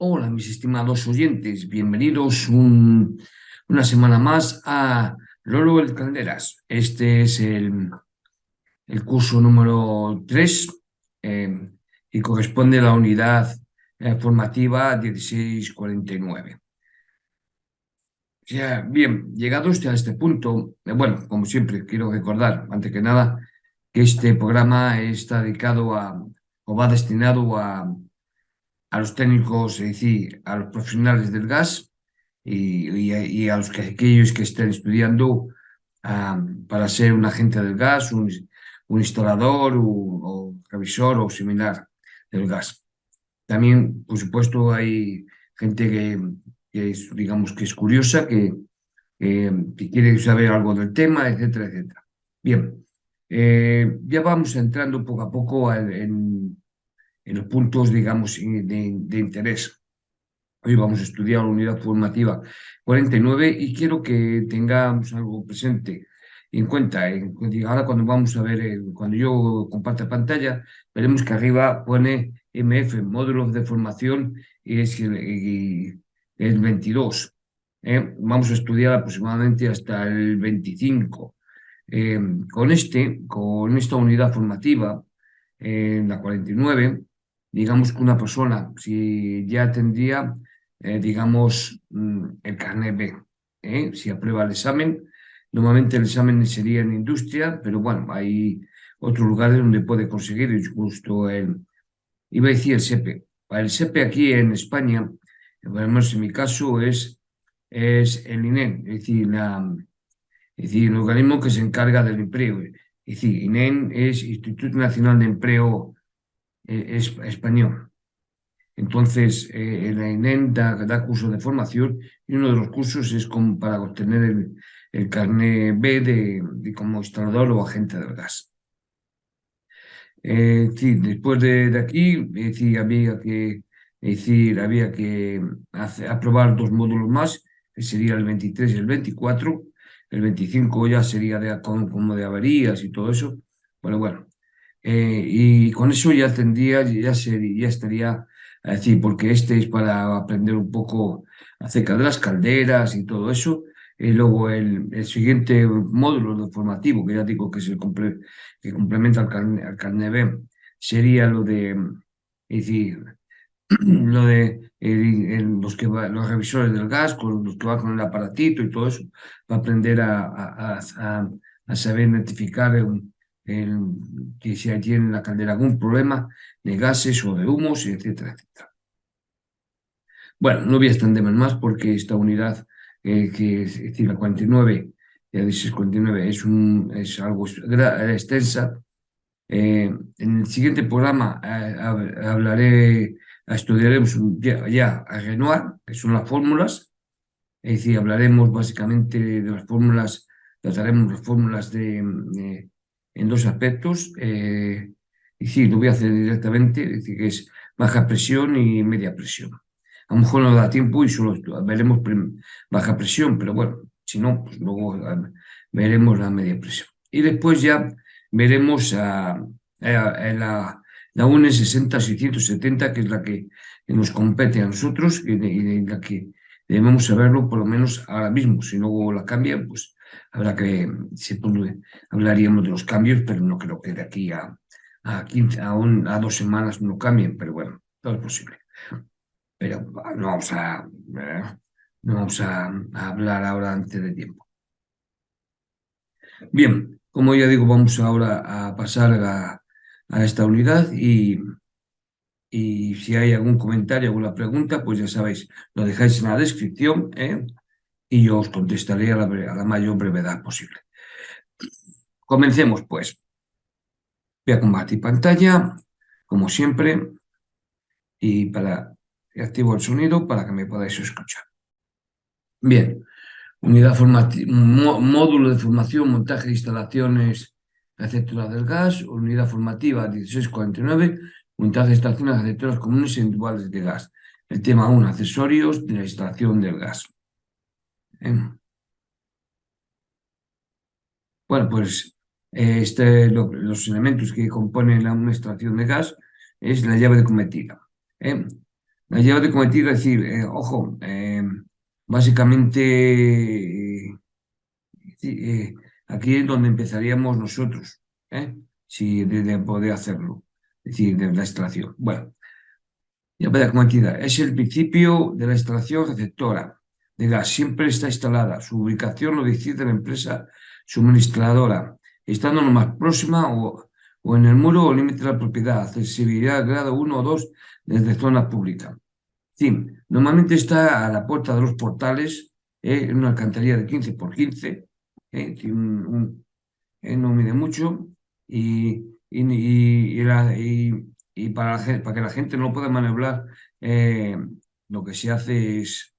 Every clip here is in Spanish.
Hola, mis estimados oyentes, bienvenidos una semana más a Lolo el Calderas. Este es el curso número 3 y corresponde a la unidad formativa 1649. Ya, bien, llegados ya a este punto, bueno, como siempre, quiero recordar, antes que nada, que este programa está dedicado o va destinado a los técnicos, es decir, a los profesionales del gas y a aquellos que estén estudiando para ser un agente del gas, un instalador o revisor o similar del gas. También, por supuesto, hay gente que es, digamos, que es curiosa, que quiere saber algo del tema, etcétera, etcétera. Bien, ya vamos entrando poco a poco en los puntos, digamos, de interés. Hoy vamos a estudiar la unidad formativa 49 y quiero que tengamos algo presente en cuenta. Ahora cuando vamos a ver, cuando yo comparta pantalla, veremos que arriba pone MF, módulos de formación, y es el 22. Vamos a estudiar aproximadamente hasta el 25. Eh, con esta unidad formativa, en la 49, digamos que una persona, si ya tendría, digamos, el carnet B, si aprueba el examen, normalmente el examen sería en industria, pero bueno, hay otros lugares donde puede conseguir justo iba a decir el SEPE. Para el SEPE aquí en España, por lo menos en mi caso, es el INEM, es decir, el organismo que se encarga del empleo. Es decir, INEM es Instituto Nacional de Empleo Español. Entonces, la INEM da cursos de formación y uno de los cursos es para obtener el carnet B de como instalador o agente del gas. Sí, después de aquí, sí, había que aprobar dos módulos más, que sería el 23 y el 24. El 25 ya sería como de averías y todo eso. Bueno. Y con eso ya tendría, ya estaría, es decir, porque este es para aprender un poco acerca de las calderas y todo eso. Y luego el siguiente módulo formativo, que ya digo que que complementa al carnet B, sería es decir, lo de los revisores del gas, con los que van con el aparatito y todo eso, para aprender a saber identificar que si hay en la caldera algún problema de gases o de humos, etcétera, etcétera. Bueno, no voy a extenderme más porque esta unidad, es decir, la 49, la 1649, es algo extensa. En el siguiente programa estudiaremos ya a Renoir, que son las fórmulas, es decir, hablaremos básicamente de las fórmulas, trataremos las fórmulas en dos aspectos, y sí, lo voy a hacer directamente, es decir, que es baja presión y media presión. A lo mejor no da tiempo y solo veremos baja presión, pero bueno, si no, pues luego veremos la media presión. Y después ya veremos la UNE 60-670, que es la que nos compete a nosotros y la que debemos saberlo por lo menos ahora mismo. Si luego la cambian, pues habrá que, hablaríamos de los cambios, pero no creo que de aquí a 15, a 2 semanas no cambien, pero bueno, todo es posible. Pero no vamos a hablar ahora antes de tiempo. Bien, como ya digo, vamos ahora a pasar a esta unidad y si hay algún comentario, alguna pregunta, pues ya sabéis, lo dejáis en la descripción, y yo os contestaré a la mayor brevedad posible. Comencemos, pues. Voy a compartir pantalla, como siempre, y activo el sonido para que me podáis escuchar. Bien, módulo de formación, montaje de instalaciones receptoras del gas, unidad formativa 1649, montaje de estaciones receptoras comunes e individuales de gas. El tema 1, accesorios de la instalación del gas. Bueno, pues los elementos que componen una extracción de gas es la llave de cometida. ¿eh? La llave de cometida, es decir, ojo, básicamente sí, aquí es donde empezaríamos nosotros, ¿eh? Si de poder hacerlo, es decir, de la extracción. Bueno, llave de cometida es el principio de la extracción receptora de gas. Siempre está instalada. Su ubicación lo decide la empresa suministradora, estando lo más próxima o en el muro o límite de la propiedad. Accesibilidad grado 1 o 2 desde zona pública. Sí, normalmente está a la puerta de los portales, en una alcantarilla de 15 por 15, tiene no mide mucho y para, para que la gente no lo pueda maniobrar, eh, lo que se hace es,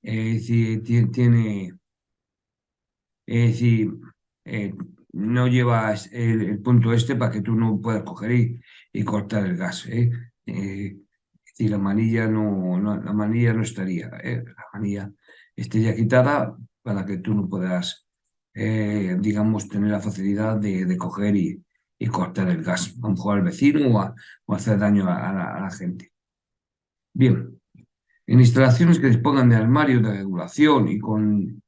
tiene, es decir, eh, no llevas el punto este para que tú no puedas coger y cortar el gas. Es decir, la manilla no estaría. La manilla estaría quitada para que tú no puedas, digamos, tener la facilidad de coger y cortar el gas, a lo mejor al vecino o hacer daño a la gente. Bien. En instalaciones que dispongan de armarios de regulación y con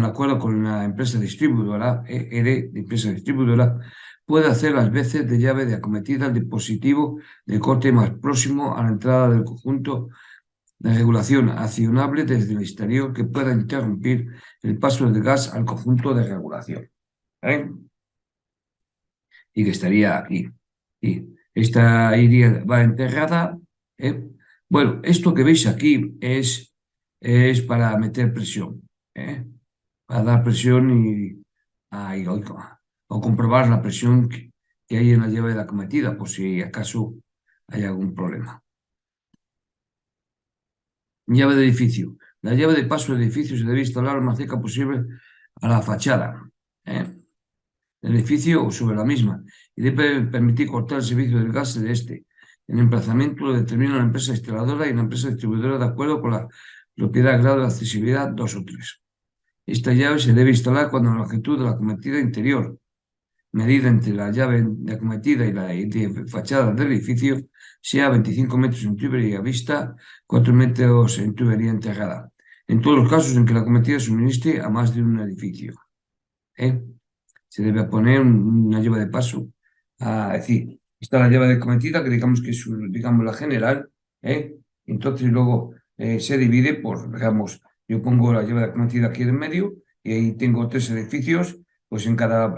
acuerdo con la empresa distribuidora, de empresa distribuidora, puede hacer las veces de llave de acometida al dispositivo de corte más próximo a la entrada del conjunto de regulación accionable desde el exterior que pueda interrumpir el paso del gas al conjunto de regulación. ¿Eh? Y que estaría aquí. Y esta iría, va enterrada. ¿Eh? Bueno, esto que veis aquí es para meter presión, ¿eh? Para dar presión o comprobar la presión que hay en la llave de la cometida, por si acaso hay algún problema. Llave de edificio. La llave de paso del edificio se debe instalar lo más cerca posible a la fachada, ¿eh? El edificio o sobre la misma y debe permitir cortar el servicio del gas de este. El emplazamiento lo determina la empresa instaladora y la empresa distribuidora de acuerdo con la propiedad, grado de accesibilidad 2 o 3. Esta llave se debe instalar cuando la longitud de la cometida interior, medida entre la llave de acometida y la de fachada del edificio, sea 25 metros en tubería vista, 4 metros en tubería enterrada, en todos los casos en que la acometida suministre a más de un edificio. Se debe poner una llave de paso. Es decir, está la llave de cometida, que digamos que es digamos, la general, ¿eh? Entonces luego se divide por, digamos, yo pongo la llave de cometida aquí en medio y ahí tengo 3 edificios, pues en cada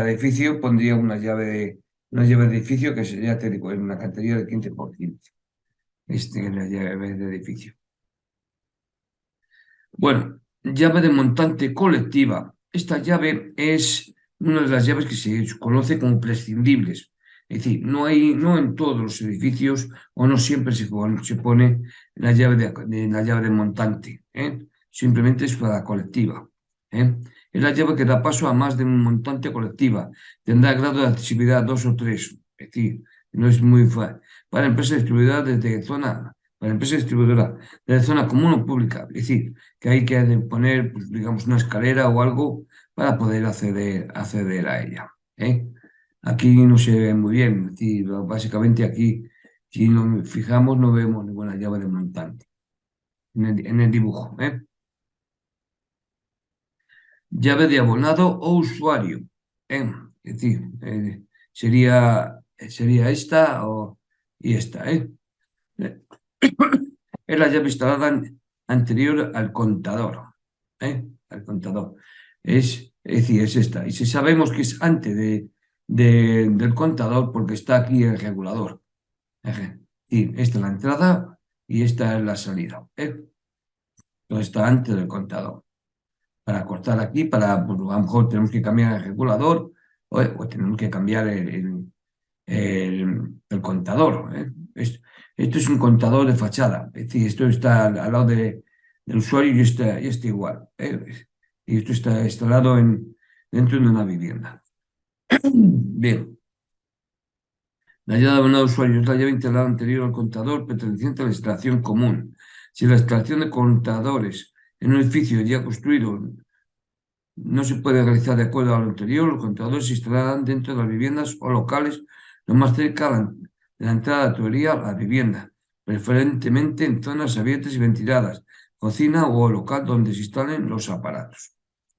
edificio pondría una llave de edificio que sería, te digo, en una cantería de 15 por 15. Este es la llave de edificio. Bueno, llave de montante colectiva. Esta llave es una de las llaves que se conoce como prescindibles. Es decir, no en todos los edificios o no siempre se pone la llave de montante, ¿eh? Simplemente es para la colectiva, ¿eh? Es la llave que da paso a más de un montante colectiva. Tendrá grado de accesibilidad 2 o 3. Es decir, no es muy fácil. Para empresas distribuidoras desde zona, para empresas distribuidoras de zona común o pública. Es decir, que hay que poner, pues, digamos, una escalera o algo para poder acceder a ella, ¿eh? Aquí no se ve muy bien, es decir, básicamente aquí, si nos fijamos, no vemos ninguna llave de montante en el dibujo, ¿eh? Llave de abonado o usuario, ¿eh? Es decir, sería esta y esta, ¿eh? Es la llave instalada anterior al contador, ¿eh? Al contador. Es decir, es esta. Y si sabemos que es antes del contador porque está aquí el regulador. Y esta es la entrada y esta es la salida, ¿eh? Entonces está antes del contador. Para cortar aquí, pues, a lo mejor tenemos que cambiar el regulador o tenemos que cambiar el contador, ¿eh? Esto es un contador de fachada, es decir, esto está al lado del usuario y está igual, ¿eh? Y esto está instalado dentro de una vivienda. Bien, la llave de abonado usuario es la llave integrada anterior al contador perteneciente a la instalación común. Si la instalación de contadores en un edificio ya construido no se puede realizar de acuerdo a lo anterior, los contadores se instalarán dentro de las viviendas o locales lo más cerca de la entrada de la tubería a la vivienda, preferentemente en zonas abiertas y ventiladas, cocina o local donde se instalen los aparatos.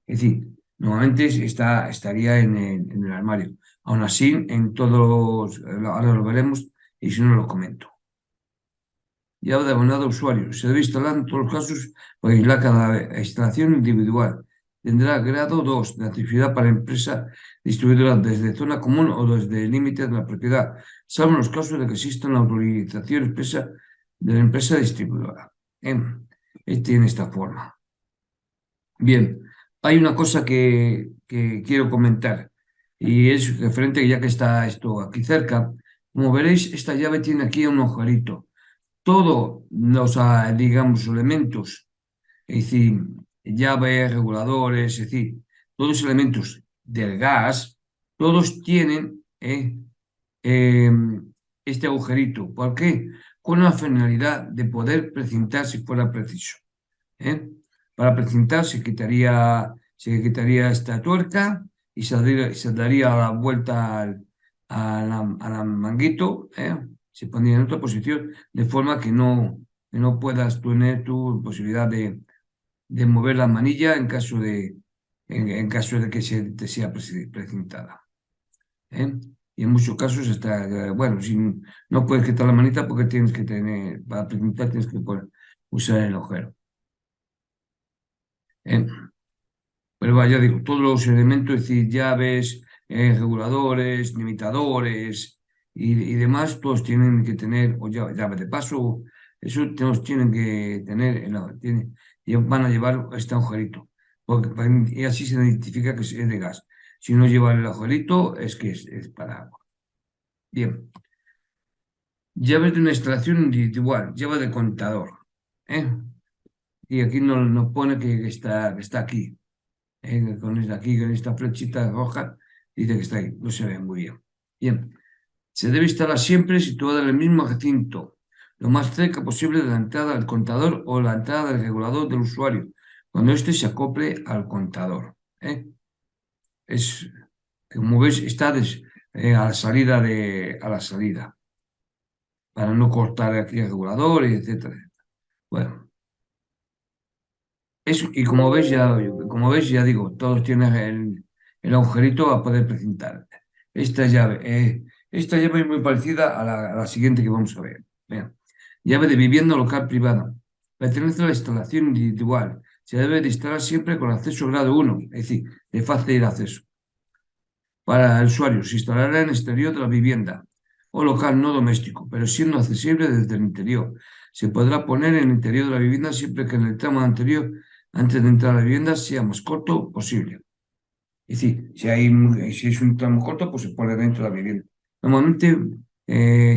Es decir, normalmente estaría en el armario. Aún así, en todos, ahora lo veremos y si no lo comento. Llave de abonado a usuario. Se debe instalar en todos los casos para aislar cada instalación individual. Tendrá grado 2 de accesibilidad para empresa distribuidora desde zona común o desde el límite de la propiedad, salvo en los casos de que exista una autorización expresa de la empresa distribuidora. Tiene esta forma. Bien, hay una cosa que quiero comentar y es referente, ya que está esto aquí cerca. Como veréis, esta llave tiene aquí un agujerito. Todos los, digamos, elementos, es decir, llaves, reguladores, es decir, todos los elementos del gas, todos tienen eh, este agujerito. ¿Por qué? Con la finalidad de poder precintar si fuera preciso. ¿eh? Para precintar se quitaría esta tuerca y se daría la vuelta al manguito, se ponía en otra posición, de forma que no puedas tener tu posibilidad de mover la manilla en caso de que te sea precintada. ¿eh? Y en muchos casos bueno, si no puedes quitar la manita porque tienes que para precintar tienes que usar el agujero. ¿eh? Pero vaya, digo, todos los elementos, es decir, llaves, reguladores, limitadores y demás, todos tienen que tener, o llave de paso, eso todos tienen que tener, y van a llevar este agujerito, y así se identifica que es de gas. Si no lleva el agujerito, es que es para agua. Bien, llaves de una instalación individual, llave de contador. ¿eh? Y aquí nos pone que está aquí. Con esta flechita roja, dice que está ahí, no se ve muy bien. Bien, se debe instalar siempre situada en el mismo recinto, lo más cerca posible de la entrada del contador o la entrada del regulador del usuario, cuando éste se acople al contador. Es, como veis, está a la salida, para no cortar aquí el regulador, etcétera. Bueno, y como veis, ya digo, todos tienen el agujerito a poder precintar. Esta llave, esta llave es muy parecida a la siguiente que vamos a ver. Vean. Llave de vivienda local privada. Pertenece a la instalación individual. Se debe de instalar siempre con acceso grado 1, es decir, de fácil acceso. Para el usuario, se instalará en el exterior de la vivienda o local no doméstico, pero siendo accesible desde el interior. Se podrá poner en el interior de la vivienda siempre que en el tramo anterior, antes de entrar a la vivienda, sea más corto posible. Es decir, si es un tramo corto, pues se pone dentro de la vivienda. Normalmente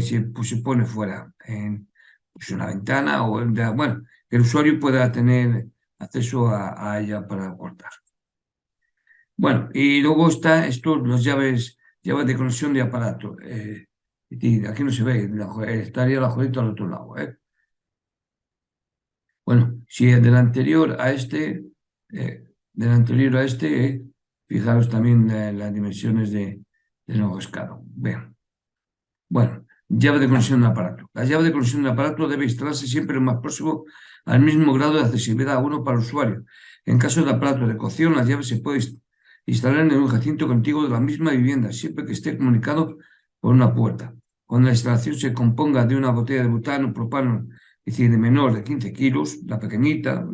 se pone fuera, en pues, una ventana bueno, que el usuario pueda tener acceso a ella para cortar. Bueno, y luego está las llaves de conexión de aparato. Y aquí no se ve, estaría el agujerito al otro lado. Bueno, si es fijaros también las dimensiones del nuevo escalo. Vean. Bueno, llave de conexión de aparato. La llave de conexión de aparato debe instalarse siempre lo más próximo al mismo grado de accesibilidad 1 para el usuario. En caso de aparato de cocción, la llave se puede instalar en un recinto contiguo de la misma vivienda, siempre que esté comunicado por una puerta. Cuando la instalación se componga de una botella de butano, propano, es decir, de menor de 15 kilos, la pequeñita,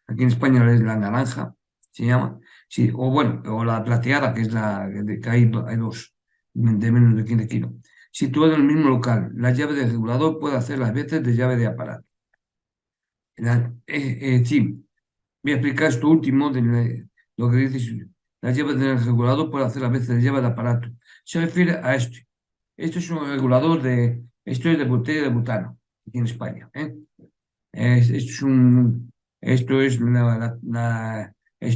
aquí en España es la naranja, se llama, sí, o la plateada, que es que hay dos de menos de 15 kilos. Situado en el mismo local, la llave del regulador puede hacer las veces de llave de aparato. Sí, voy a explicar esto último de lo que dice. La llave del regulador puede hacer las veces de llave de aparato. Se refiere a esto. Esto es un regulador esto es de botella de butano, aquí en España. Esto es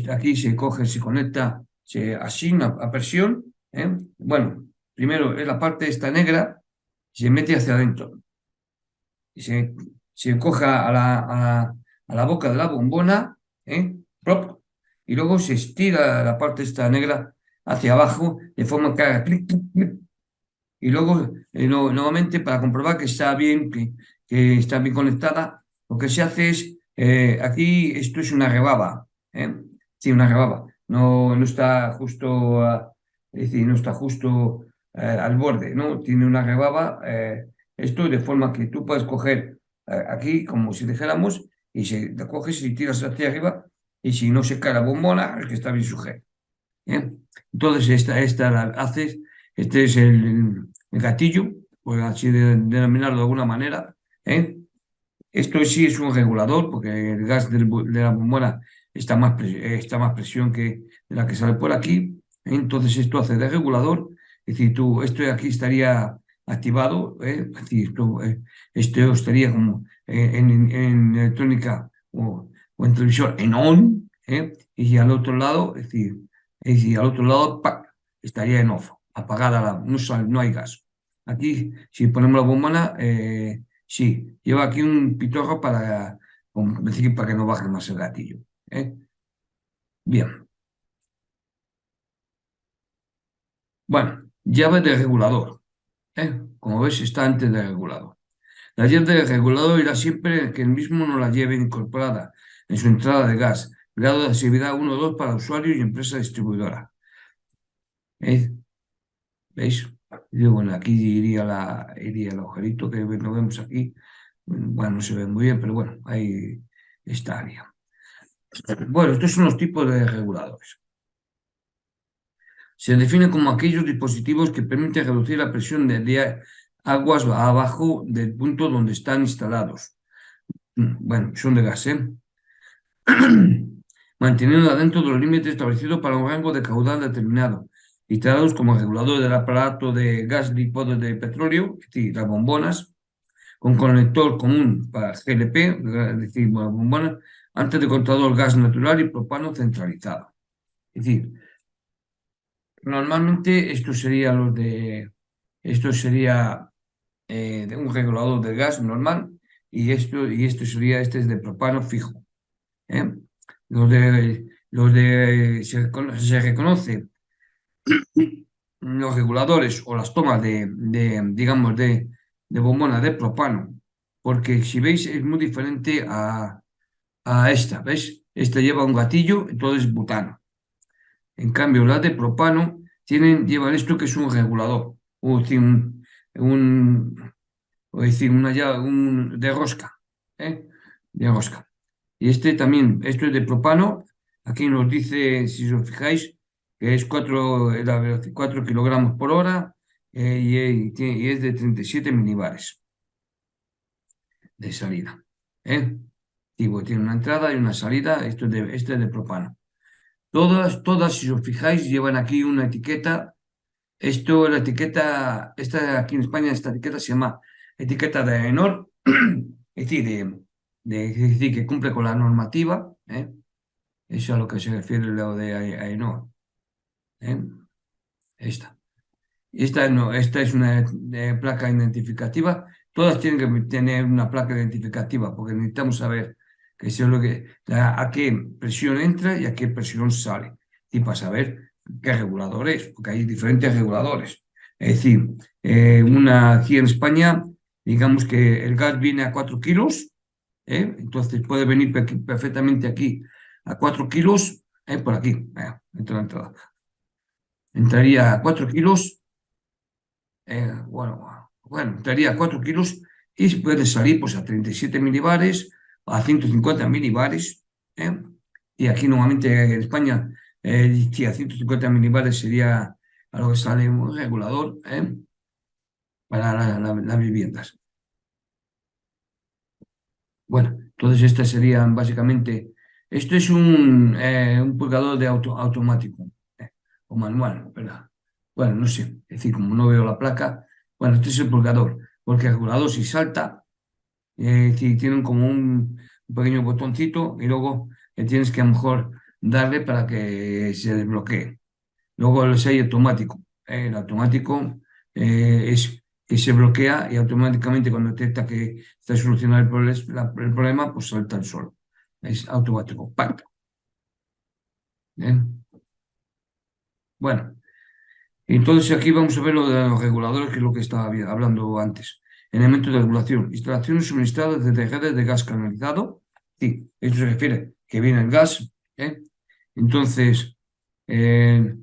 aquí se coge, se conecta, se asigna a presión. Bueno, primero es la parte esta negra, se mete hacia adentro y se coja a la boca de la bombona, ¡plop! Y luego se estira la parte esta negra hacia abajo de forma que haga clic, clic, clic, y luego nuevamente para comprobar que está bien, que está bien conectada, lo que se hace es, aquí esto es una rebaba, ¿eh? Sí, una rebaba. No está justo, es decir, no está justo al borde, ¿no? Tiene una rebaba, esto de forma que tú puedes coger aquí como si dijéramos, y si la coges y tiras hacia arriba, y si no se cae la bombona, es que está bien sujeto. ¿Eh? Entonces, esta la haces, este es el gatillo, por así denominarlo de alguna manera. ¿Eh? Esto sí es un regulador, porque el gas de la bombona está más presión que de la que sale por aquí. Entonces, esto hace de regulador. Es decir, esto de aquí estaría activado. Es decir, esto estaría como en electrónica o en televisión en on. Y al otro lado, al otro lado, ¡pac! Estaría en off, apagada, no hay gas. Aquí, si ponemos la bombona, sí, lleva aquí un pitorro para que no baje más el gatillo. ¿Eh? Bien, bueno, llave de regulador. Como ves, está antes del regulador. La llave de regulador irá siempre que el mismo no la lleve incorporada en su entrada de gas. Grado de actividad 1 o 2 para usuario y empresa distribuidora. ¿Eh? ¿Veis? Y bueno, aquí iría el agujerito que lo vemos aquí. Bueno, no se ve muy bien, pero bueno, ahí estaría. Bueno, estos son los tipos de reguladores. Se define como aquellos dispositivos que permiten reducir la presión de aguas abajo del punto donde están instalados. Bueno, son de gas, ¿eh? Manteniendo dentro de los límites establecidos para un rango de caudal determinado, instalados como regulador del aparato de gas licuado de petróleo, es decir, las bombonas, con conector común para GLP, es decir, bueno, bombonas, antes de contador gas natural y propano centralizado. Es decir, normalmente esto sería de un regulador de gas normal y esto sería, este es de propano fijo. ¿Eh? Se reconoce los reguladores o las tomas digamos, de bombona de propano, porque si veis es muy diferente a esta, ¿ves? Esta lleva un gatillo, entonces butano. En cambio, las de propano llevan esto que es un regulador, o decir, un- o decir de rosca, ¿eh? De rosca. Y este también, esto es de propano, aquí nos dice, si os fijáis, que es 4 kilogramos por hora y es de 37 milibares de salida. ¿Eh? Digo, tiene una entrada y una salida, este es de propano. Todas, si os fijáis, llevan aquí una etiqueta. La etiqueta, aquí en España, esta etiqueta se llama etiqueta de AENOR, es decir, es decir, que cumple con la normativa, ¿eh? Eso es a lo que se refiere lo de AENOR, ¿eh? Esta. Esta es una placa identificativa. Todas tienen que tener una placa identificativa porque necesitamos saber a qué presión entra y a qué presión sale. Y para saber qué regulador es, porque hay diferentes reguladores. Es decir, aquí en España, digamos que el gas viene a 4 kilos, entonces puede venir perfectamente aquí a 4 kilos, por aquí, entraría a 4 kilos. Bueno, entraría a 4 kilos y puede salir pues, a 37 milibares, a 150 milibares. ¿Eh? Y aquí normalmente en España, sí, a 150 milibares sería a lo que sale un regulador para las viviendas. Bueno, entonces estas serían básicamente, esto es un purgador de automático o manual, ¿verdad? Bueno, no sé, es decir, como no veo la placa, bueno, este es el purgador, porque el regulador si salta, si tienen como un pequeño botoncito y luego tienes que a lo mejor darle para que se desbloquee. Luego el 6 automático. El automático es que se bloquea y automáticamente cuando detecta que está solucionado el problema, pues salta el solo. Es automático. ¡Pac! Bien. Bueno, Entonces aquí vamos a ver lo de los reguladores, que es lo que estaba hablando antes. Elementos de regulación. Instalaciones suministradas desde redes de gas canalizado. Sí, esto se refiere que viene el gas. ¿Eh? Entonces, eh,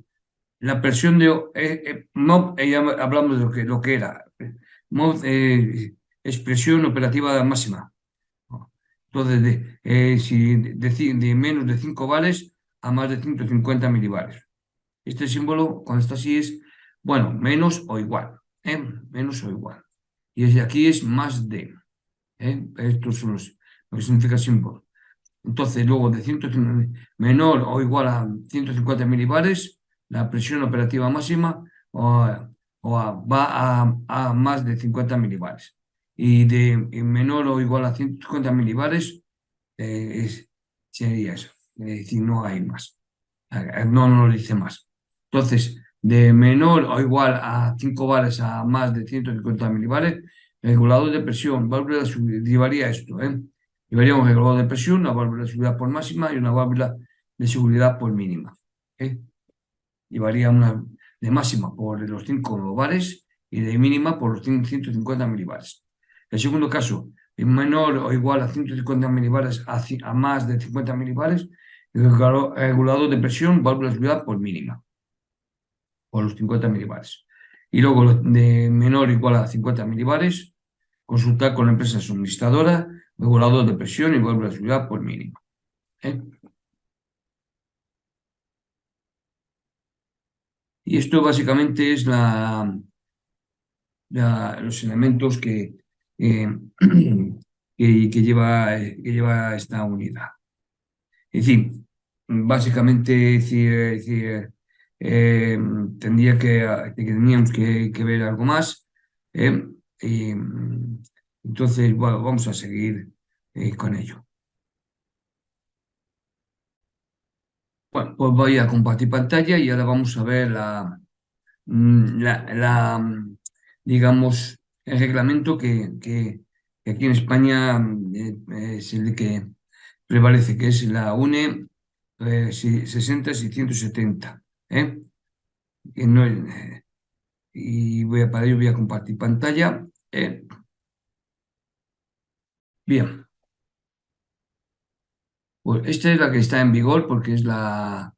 la presión de MOB, ya hablamos de lo que era. MOB, expresión operativa máxima. Entonces, de menos de 5 bares a más de 150 milibares. Este símbolo, cuando está así, es, bueno, menos o igual. ¿Eh? Menos o igual. Y desde aquí es más de. Estos son lo que significa símbolo. Entonces, luego de 150, menor o igual a 150 milibares, la presión operativa máxima va a más de 50 milibares. Y menor o igual a 150 milibares sería eso. Es decir, no hay más. No nos dice más. Entonces, de menor o igual a 5 bares a más de 150 milibares, el regulador de presión, válvula llevaría esto, ¿eh? Llevaría un regulador de presión, una válvula de seguridad por máxima y una válvula de seguridad por mínima. ¿Eh? Llevaría una de máxima por los 5 bares y de mínima por los 150 milibares. El segundo caso, menor o igual a 150 milibares a más de 50 milibares, el regulador de presión, válvula de seguridad por mínima, por los 50 milibares. Y luego de menor o igual a 50 milibares, consultar con la empresa suministradora, regulador de presión y válvula de seguridad por mínima. ¿Eh? Y esto básicamente es los elementos eh, que lleva esta unidad. Es decir, básicamente eh, tendría que teníamos que ver algo más. ¿Eh? Y, entonces, bueno, vamos a seguir con ello. Bueno, pues voy a compartir pantalla y ahora vamos a ver digamos, el reglamento que aquí en España es el que prevalece, que es la UNE 60-670. ¿Eh? Que no y para ello voy a compartir pantalla. Bien, pues esta es la que está en vigor porque está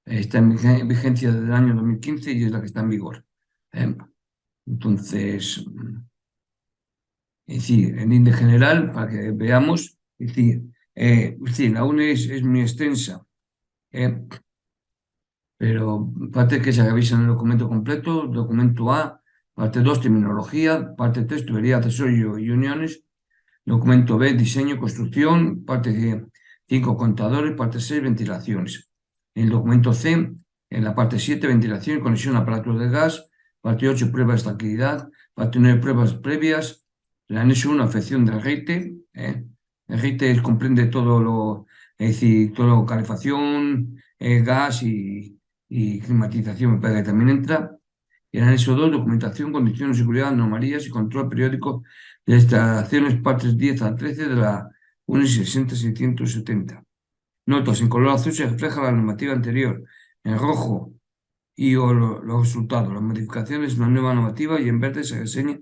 en vigencia desde el año 2015 y es la que está en vigor. ¿Eh? Entonces, es decir, en índice general, para que veamos, es decir, la UNE es muy extensa, ¿eh? Pero parte que se revisa en el documento completo, documento A, parte 2 terminología, parte 3 tubería, accesorio y uniones, documento B, diseño, construcción, parte 5 contadores, parte 6 ventilaciones. En el documento C, en la parte 7 ventilación y conexión a aparatos de gas, parte 8 pruebas de tranquilidad, parte 9 pruebas previas, el anexo 1 afección del reite. El reite comprende es decir, todo calefacción, gas y climatización, me parece que también entra. El anexo 2, documentación, condiciones de seguridad, anomalías y control periódico de instalaciones, partes 10 a 13 de la UNE 60-670. Notas, en color azul se refleja la normativa anterior, en rojo los resultados, las modificaciones de una nueva normativa y en verde se reseña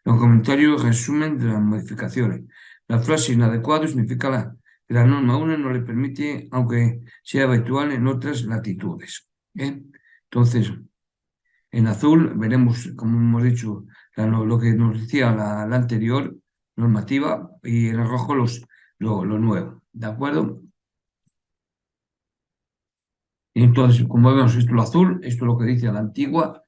los comentarios resumen de las modificaciones. La frase inadecuado significa que la norma 1 no le permite, aunque sea habitual en otras latitudes. Entonces, en azul veremos, como hemos dicho, lo que nos decía la anterior normativa y en rojo lo nuevo. ¿De acuerdo? Y entonces, como vemos, esto lo azul, esto es lo que dice la antigua.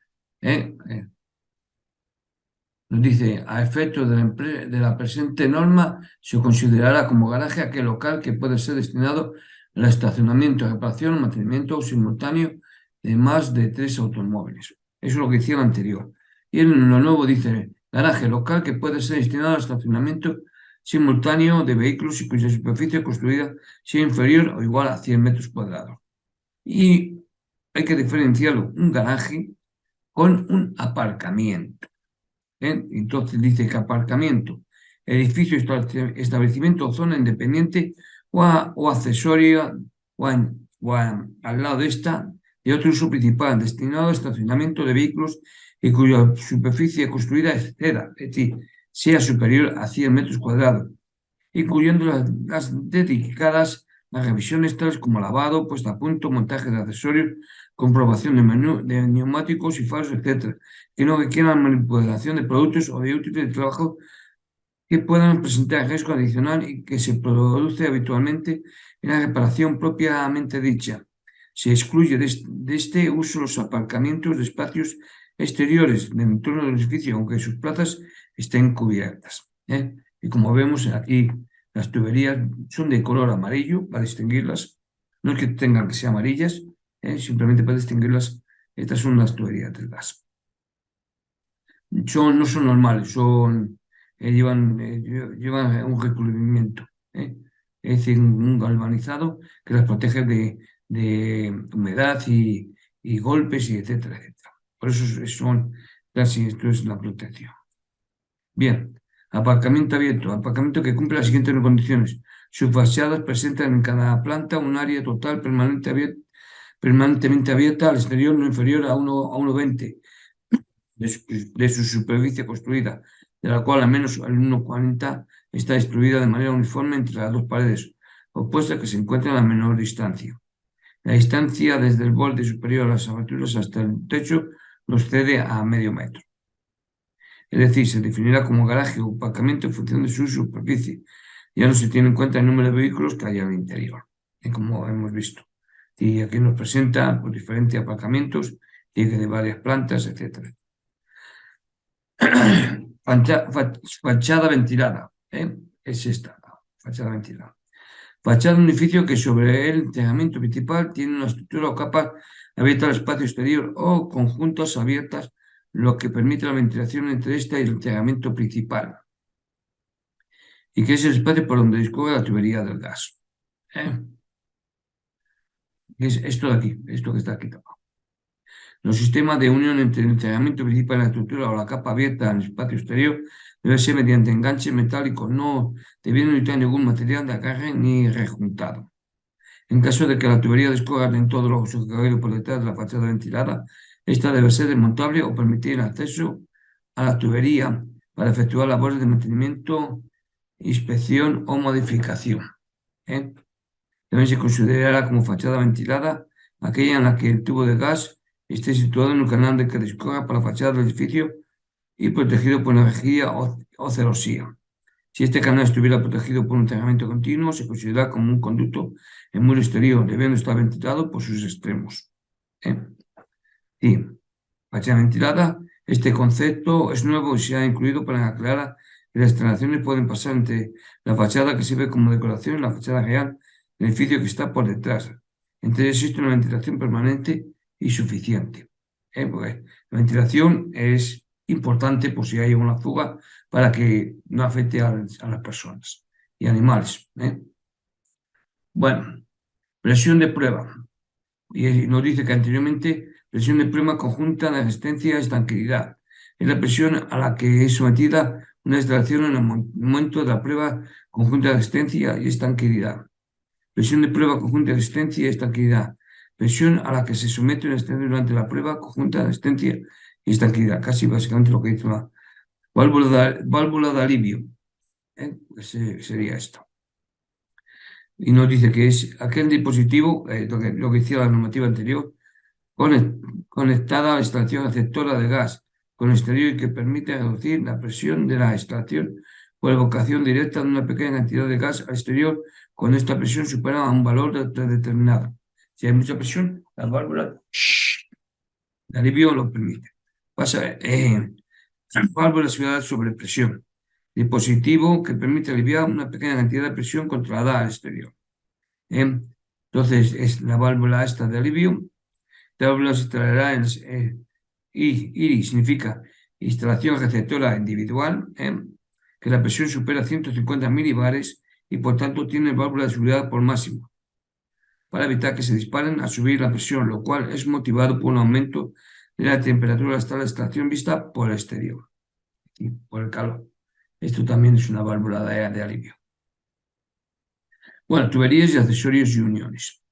Nos dice, a efectos de la presente norma, se considerará como garaje aquel local que puede ser destinado al estacionamiento, reparación o mantenimiento simultáneo de más de 3 automóviles. Eso es lo que decía el anterior. Y en lo nuevo dice, garaje local que puede ser destinado al estacionamiento simultáneo de vehículos y cuya superficie construida sea inferior o igual a 100 metros cuadrados. Y hay que diferenciarlo, un garaje con un aparcamiento. Entonces dice que aparcamiento, edificio, establecimiento o zona independiente o accesoria al lado de esta de otro uso principal, destinado al estacionamiento de vehículos y cuya superficie construida exceda, es decir, sea superior a 100 metros cuadrados, incluyendo las dedicadas a revisiones tales como lavado, puesta a punto, montaje de accesorios, comprobación de neumáticos y faros, etc., que no requieran manipulación de productos o de útiles de trabajo que puedan presentar riesgo adicional y que se produce habitualmente en la reparación propiamente dicha. Se excluye de este uso los aparcamientos de espacios exteriores del entorno del edificio, aunque sus plazas estén cubiertas. Y como vemos aquí, las tuberías son de color amarillo para distinguirlas. No es que tengan que ser amarillas, simplemente para distinguirlas. Estas son las tuberías del gas. No son normales, llevan un recubrimiento, es decir, un galvanizado que las protege de humedad y golpes, y etcétera, etcétera. Por eso son casi esto es la protección. Bien, aparcamiento abierto, aparcamiento que cumple las siguientes condiciones. Sus fachadas presentan en cada planta un área total permanentemente abierta al exterior no inferior a 1,20 de su superficie construida, de la cual al menos el 1,40 está distribuida de manera uniforme entre las dos paredes opuestas que se encuentran a menor distancia. La distancia desde el borde superior a las aberturas hasta el techo nos cede a medio metro. Es decir, se definirá como garaje o aparcamiento en función de su superficie. Ya no se tiene en cuenta el número de vehículos que hay al interior, como hemos visto. Y aquí nos presenta pues, diferentes aparcamientos, de varias plantas, etcétera. Fachada ventilada, es esta, fachada ventilada. Fachada de un edificio que sobre el enterramiento principal tiene una estructura o capa abierta al espacio exterior o conjuntos abiertas, lo que permite la ventilación entre esta y el enterramiento principal, y que es el espacio por donde discurre la tubería del gas. Es esto de aquí, esto que está aquí tapado. Los sistemas de unión entre el enterramiento principal y la estructura o la capa abierta al espacio exterior debe ser mediante enganches metálicos, no debiendo utilizar ningún material de agarre ni rejuntado. En caso de que la tubería discurra en todo lo recorrido por detrás de la fachada ventilada, esta debe ser desmontable o permitir el acceso a la tubería para efectuar labores de mantenimiento, inspección o modificación. También se considerará como fachada ventilada aquella en la que el tubo de gas esté situado en un canal de que discurra por la fachada del edificio y protegido por una rejilla o celosía. Si este canal estuviera protegido por un enterramiento continuo, se considera como un conducto en muro exterior, debiendo estar ventilado por sus extremos. Y fachada ventilada, este concepto es nuevo y se ha incluido para aclarar que las instalaciones pueden pasar entre la fachada que sirve como decoración y la fachada real del edificio que está por detrás. Entonces existe una ventilación permanente y suficiente. Porque la ventilación es importante por si hay una fuga para que no afecte a las personas y animales. Bueno, presión de prueba. Y nos dice que anteriormente presión de prueba conjunta de resistencia y estanqueidad. Es la presión a la que es sometida una instalación en el momento de la prueba conjunta de resistencia y estanqueidad. Presión de prueba conjunta de resistencia y estanqueidad. Presión a la que se somete una instalación durante la prueba conjunta de resistencia y estanqueidad. Casi básicamente lo que dice la válvula de alivio. Sería esto. Y nos dice que es aquel dispositivo, lo que decía la normativa anterior, conectada a la instalación receptora de gas con el exterior y que permite reducir la presión de la instalación por evocación directa de una pequeña cantidad de gas al exterior cuando esta presión supera un valor determinado. Si hay mucha presión, la válvula de alivio lo permite. Pasa válvula sobre presión. Dispositivo que permite aliviar una pequeña cantidad de presión controlada al exterior. Entonces, es la válvula esta de alivio. La válvula se instalará en IRI significa instalación receptora individual, que la presión supera 150 milibares y por tanto tiene válvula de seguridad por máximo, para evitar que se disparen a subir la presión, lo cual es motivado por un aumento de la temperatura hasta la estación vista por el exterior y por el calor. Esto también es una válvula de alivio. Bueno, tuberías y accesorios y uniones.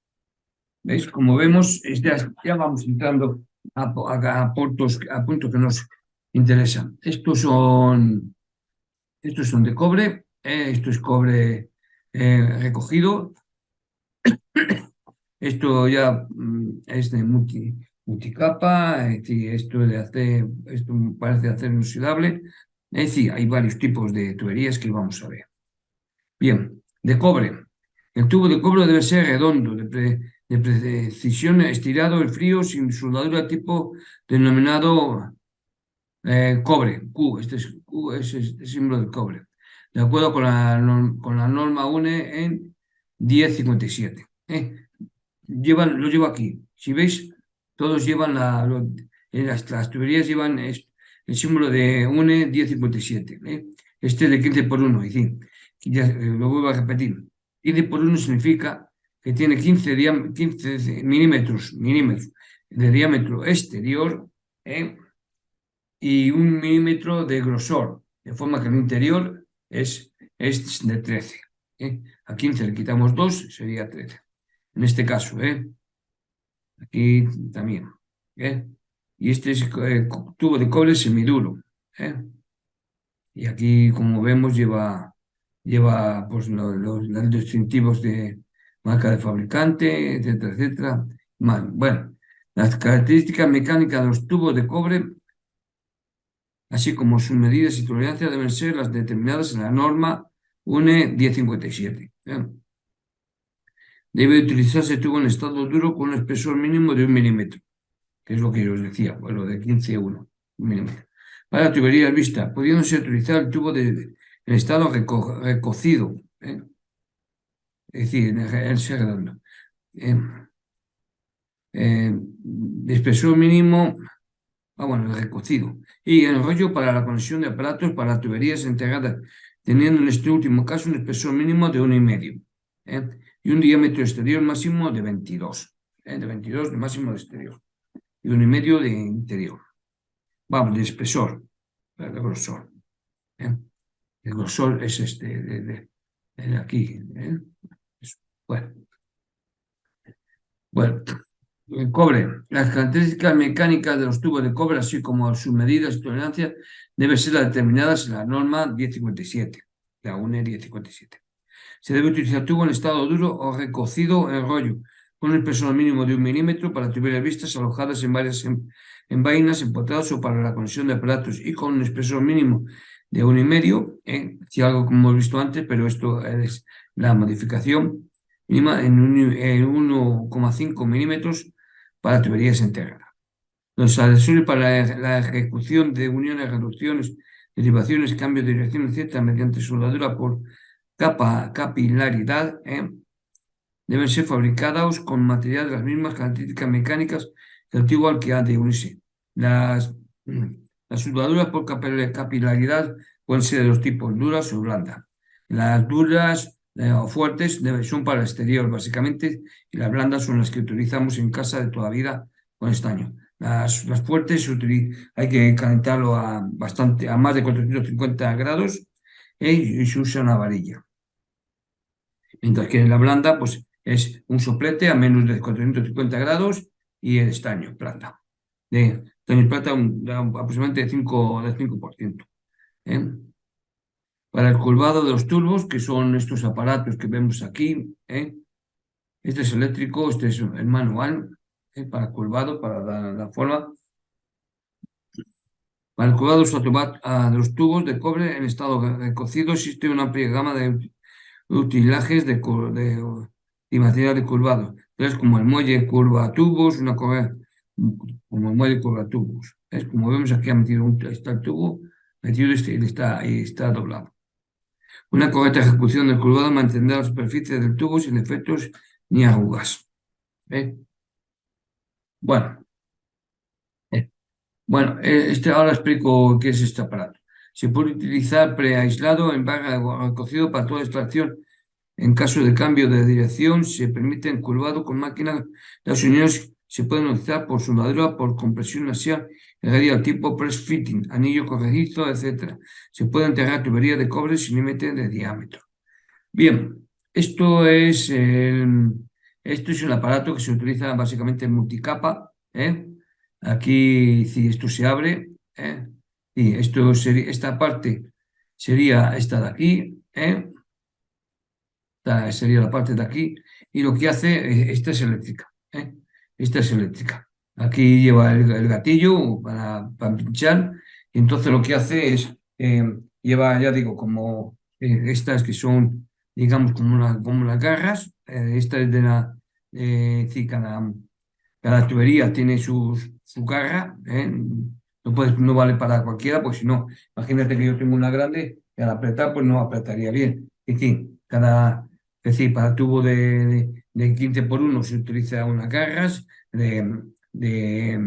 ¿Veis? Como vemos, ya vamos entrando a puntos que nos interesan. Estos son de cobre, esto es cobre recogido. Esto ya es de multicapa, es decir, esto parece acero inoxidable. Es decir, hay varios tipos de tuberías que vamos a ver. Bien, de cobre. El tubo de cobre debe ser redondo, de precisión, estirado y frío, sin soldadura tipo denominado cobre, Q. Q es el símbolo del cobre. De acuerdo con con la norma UNE en 1057. Lo llevo aquí. Si veis, todos llevan las tuberías llevan el símbolo de UNE 1057. Este es de 15 por 1, es decir, lo vuelvo a repetir. 15 por 1 significa que tiene 15 milímetros de diámetro exterior y 1 milímetro de grosor, de forma que el interior es de 13. A 15 le quitamos 2, sería 13. En este caso, aquí también. Y este es tubo de cobre semiduro. ¿eh? Y aquí, como vemos, lleva pues, los distintivos de marca de fabricante, etcétera, etcétera. Bueno, las características mecánicas de los tubos de cobre, así como sus medidas y tolerancia, deben ser las determinadas en la norma UNE 1057. Debe utilizarse tubo en estado duro con un espesor mínimo de 1 milímetro, que es lo que yo os decía, pues lo de 15 a 1 milímetro. Para tuberías vistas, pudiéndose utilizar el tubo en estado recocido, es decir, en ser redondo. Eh, de espesor mínimo, bueno, el recocido. Y el rollo para la conexión de aparatos para tuberías integradas, teniendo en este último caso un espesor mínimo de 1,5. Y un diámetro exterior máximo de 22. De 22 de máximo de exterior. Y 1,5 de interior. Vamos, de espesor, de grosor. El grosor es este, de aquí. Eso. Bueno, el cobre. Las características mecánicas de los tubos de cobre, así como sus medidas y tolerancia, deben ser determinadas en la norma 1057, la UNE 1057. Se debe utilizar tubo en estado duro o recocido en rollo, con un espesor mínimo de 1 milímetro para tuberías vistas alojadas en vainas empotradas o para la conexión de aparatos y con un espesor mínimo de 1,5, si algo como hemos visto antes, pero esto es la modificación mínima en 1,5 milímetros para tuberías integradas. Los accesorios para la ejecución de uniones, reducciones, derivaciones, cambios de dirección, etc., mediante soldadura por capilaridad, deben ser fabricados con material de las mismas características mecánicas que el tubo al que ha de unirse. Las soldaduras por capilaridad pueden ser de dos tipos, duras o blandas. Las duras o fuertes son para el exterior, básicamente, y las blandas son las que utilizamos en casa de toda vida con estaño. Las fuertes hay que calentarlo a más de 450 grados y se usa una varilla. Mientras que en la blanda, pues es un soplete a menos de 450 grados y el estaño, plata. Estaño plata aproximadamente del 5%. ¿eh? Para el colvado de los tubos, que son estos aparatos que vemos aquí, este es eléctrico, este es el manual, para el colvado, para la forma. Para el colvado de los tubos de cobre en estado recocido existe una amplia gama de utilajes y material de curvado. Es como el muelle curva tubos, como el muelle curva tubos. Es como vemos aquí ha metido está el tubo, metido y está doblado. Una correcta ejecución del curvado mantendrá la superficie del tubo sin defectos ni arrugas. Bueno, ahora explico qué es este aparato. Se puede utilizar preaislado en barra cocido para toda extracción. En caso de cambio de dirección, se permite encurvado con máquinas. Las uniones se pueden utilizar por soldadura, por compresión axial, radial tipo press fitting, anillo corredizo, etc. Se puede enterrar tubería de cobre sin límite de diámetro. Bien, esto es Esto es un aparato que se utiliza básicamente en multicapa. Aquí, si esto se abre, y esto sería, esta parte sería esta de aquí. Esta sería la parte de aquí. Y lo que hace, esta es eléctrica. Esta es eléctrica. Aquí lleva el gatillo para pinchar. Y entonces lo que hace es, lleva, ya digo, como estas que son, digamos, como las garras. Esta es de la, sí, cada tubería tiene su garra. No vale para cualquiera, pues si no, imagínate que yo tengo una grande y al apretar, pues no apretaría bien. Es decir, es decir, para tubo de 15 por uno se utiliza unas garras, de, de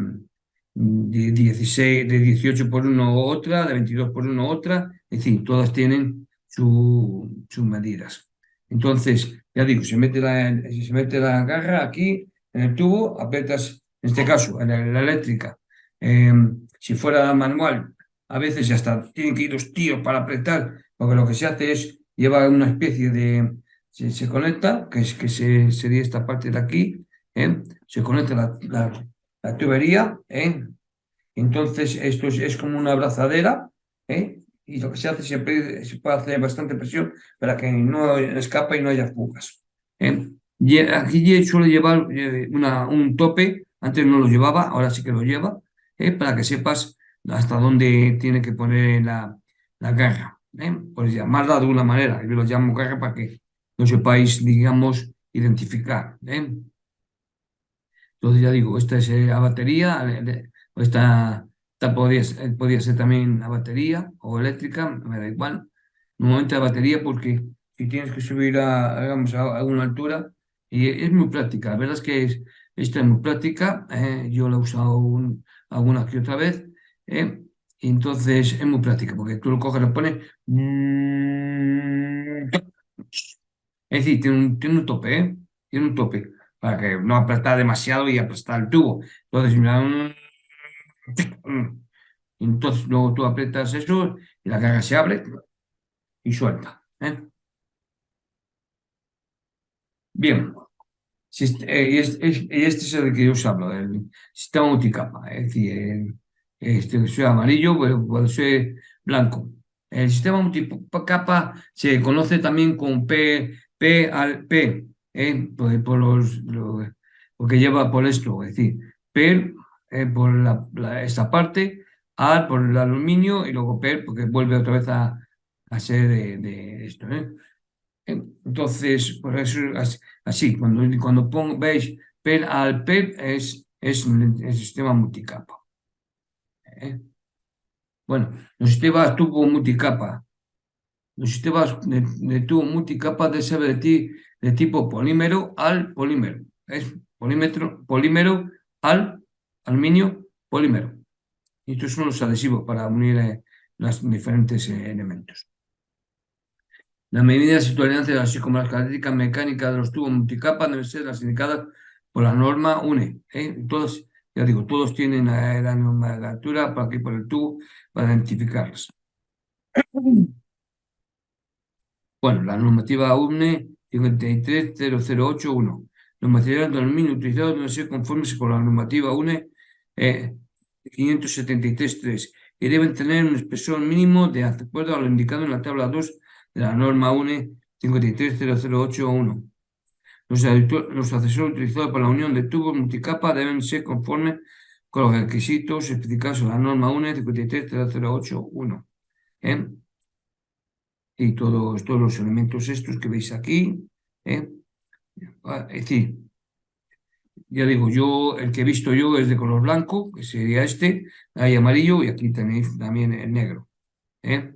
16, de 18 por uno otra, de 22 por uno otra, es decir, todas tienen sus medidas. Entonces, ya digo, se mete la garra aquí en el tubo, aprietas, en este caso, en la eléctrica. Eh, si fuera manual, a veces hasta tienen que ir los tíos para apretar, porque lo que se hace es llevar una especie de, se conecta, sería esta parte de aquí, se conecta la tubería, entonces esto es como una abrazadera, y lo que se hace siempre se puede hacer bastante presión para que no escape y no haya fugas. Y aquí suele llevar un tope, antes no lo llevaba, ahora sí que lo lleva, para que sepas hasta dónde tiene que poner la garra. Pues llamarla de alguna manera, yo lo llamo garra para que lo sepáis, digamos, identificar. Entonces ya digo, esta es la batería, esta podría ser también a batería o eléctrica, me da igual. Normalmente a batería porque si tienes que subir digamos, a una altura, y es muy práctica, la verdad es que esta es muy práctica, yo la he usado alguna que otra vez, y entonces es muy práctica porque tú lo coges, lo pones, es decir, tiene un tope, tiene un tope para que no apretar demasiado y aplastar el tubo. Entonces, entonces luego tú aprietas eso y la carga se abre y suelta. Bien, y este es el que yo os hablo, del sistema multicapa. Es decir, este que sea amarillo, pero puede ser blanco. El sistema multicapa se conoce también con P al P, porque lleva por esto, es decir, P por esta parte, A por el aluminio y luego P porque vuelve otra vez a ser de esto. Entonces, por eso así, cuando veis PER al PER es el sistema multicapa. ¿eh? Bueno, los sistemas tubo multicapa. Los sistemas de tubo multicapa deben ser de tipo polímero al polímero. Es polímero al aluminio polímero. Y estos son los adhesivos para unir los diferentes elementos. Las medidas y tolerancias, así como las características mecánicas de los tubos multicapa, deben ser las indicadas por la norma UNE. Todos, ya digo, todos tienen la nomenclatura para aquí por el tubo para identificarlas. Bueno, la normativa UNE 53008.1. Los materiales de aluminio utilizados deben ser conformes con la normativa UNE 573.3 y deben tener un espesor mínimo de acuerdo a lo indicado en la tabla 2 de la norma UNE 53008.1. Los accesorios utilizados para la unión de tubos multicapa deben ser conformes con los requisitos especificados en la norma UNE 53008.1. Y todos los elementos estos que veis aquí. Es decir, ya digo, el que he visto yo es de color blanco, que sería este, hay amarillo y aquí tenéis también el negro. ¿eh?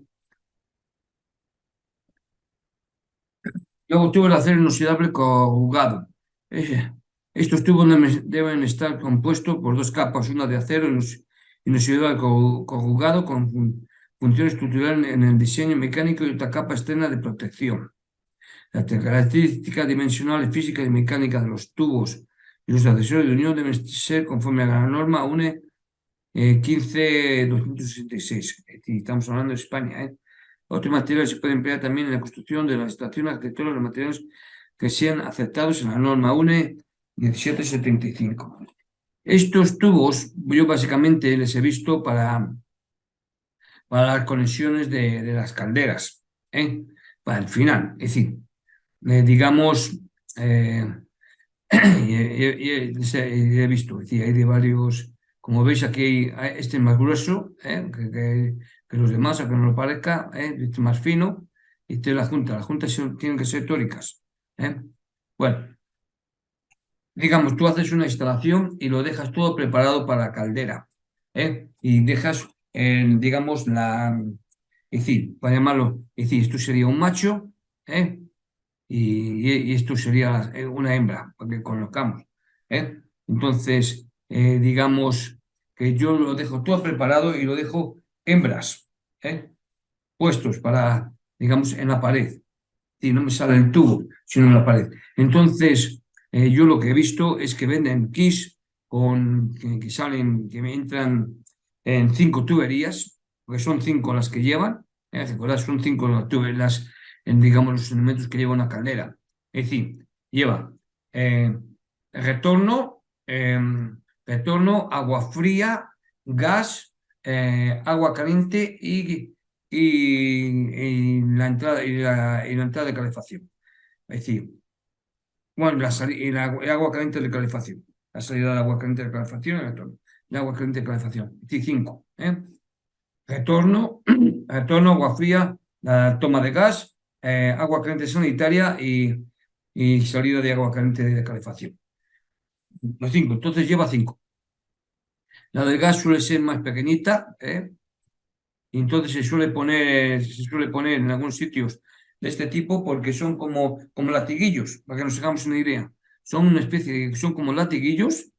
Luego tubo de acero inoxidable corrugado. Eh, Estos tubos deben estar compuestos por dos capas, una de acero inoxidable corrugado con función estructural en el diseño mecánico y otra capa externa de protección. Las características dimensionales físicas y mecánicas de los tubos y los accesorios de unión deben ser conforme a la norma UNE 15.266. Es decir, estamos hablando de España. Otros materiales se pueden emplear también en la construcción de las estaciones arquitectónicas, los materiales que sean aceptados en la norma UNE 1775. Estos tubos yo básicamente les he visto para las conexiones de las calderas, ¿eh? Para el final. Es decir, digamos, he visto, es decir, hay de varios, como veis aquí, este es más grueso que los demás, aunque no lo parezca, este es más fino, y este es la junta. Las juntas tienen que ser tóricas. Bueno, digamos, tú haces una instalación y lo dejas todo preparado para la caldera, y dejas, digamos, es decir, para llamarlo, es decir, esto sería un macho, ¿eh? Y esto sería una hembra, para que conozcamos, Entonces, digamos que yo lo dejo todo preparado y lo dejo hembras, puestos para, digamos, en la pared. Y no me sale el tubo, sino en la pared. Entonces, yo lo que he visto es que venden kits que salen, que me entran en 5 tuberías, porque son 5 las que llevan, ¿recordad? Son 5 las tuberías, digamos, los elementos que lleva una caldera. Es decir, lleva eh, retorno, agua fría, gas, agua caliente y la entrada de calefacción. Es decir, bueno, el agua caliente de calefacción. La salida del agua caliente de calefacción y el retorno. El agua caliente de calefacción. Es decir, 5. Retorno, retorno, agua fría, la toma de gas, agua caliente sanitaria y salida de agua caliente de calefacción. Los 5. Entonces lleva 5. La del gas suele ser más pequeñita, y entonces se suele poner en algunos sitios de este tipo porque son como latiguillos, para que nos hagamos una idea. Son una especie son como latiguillos,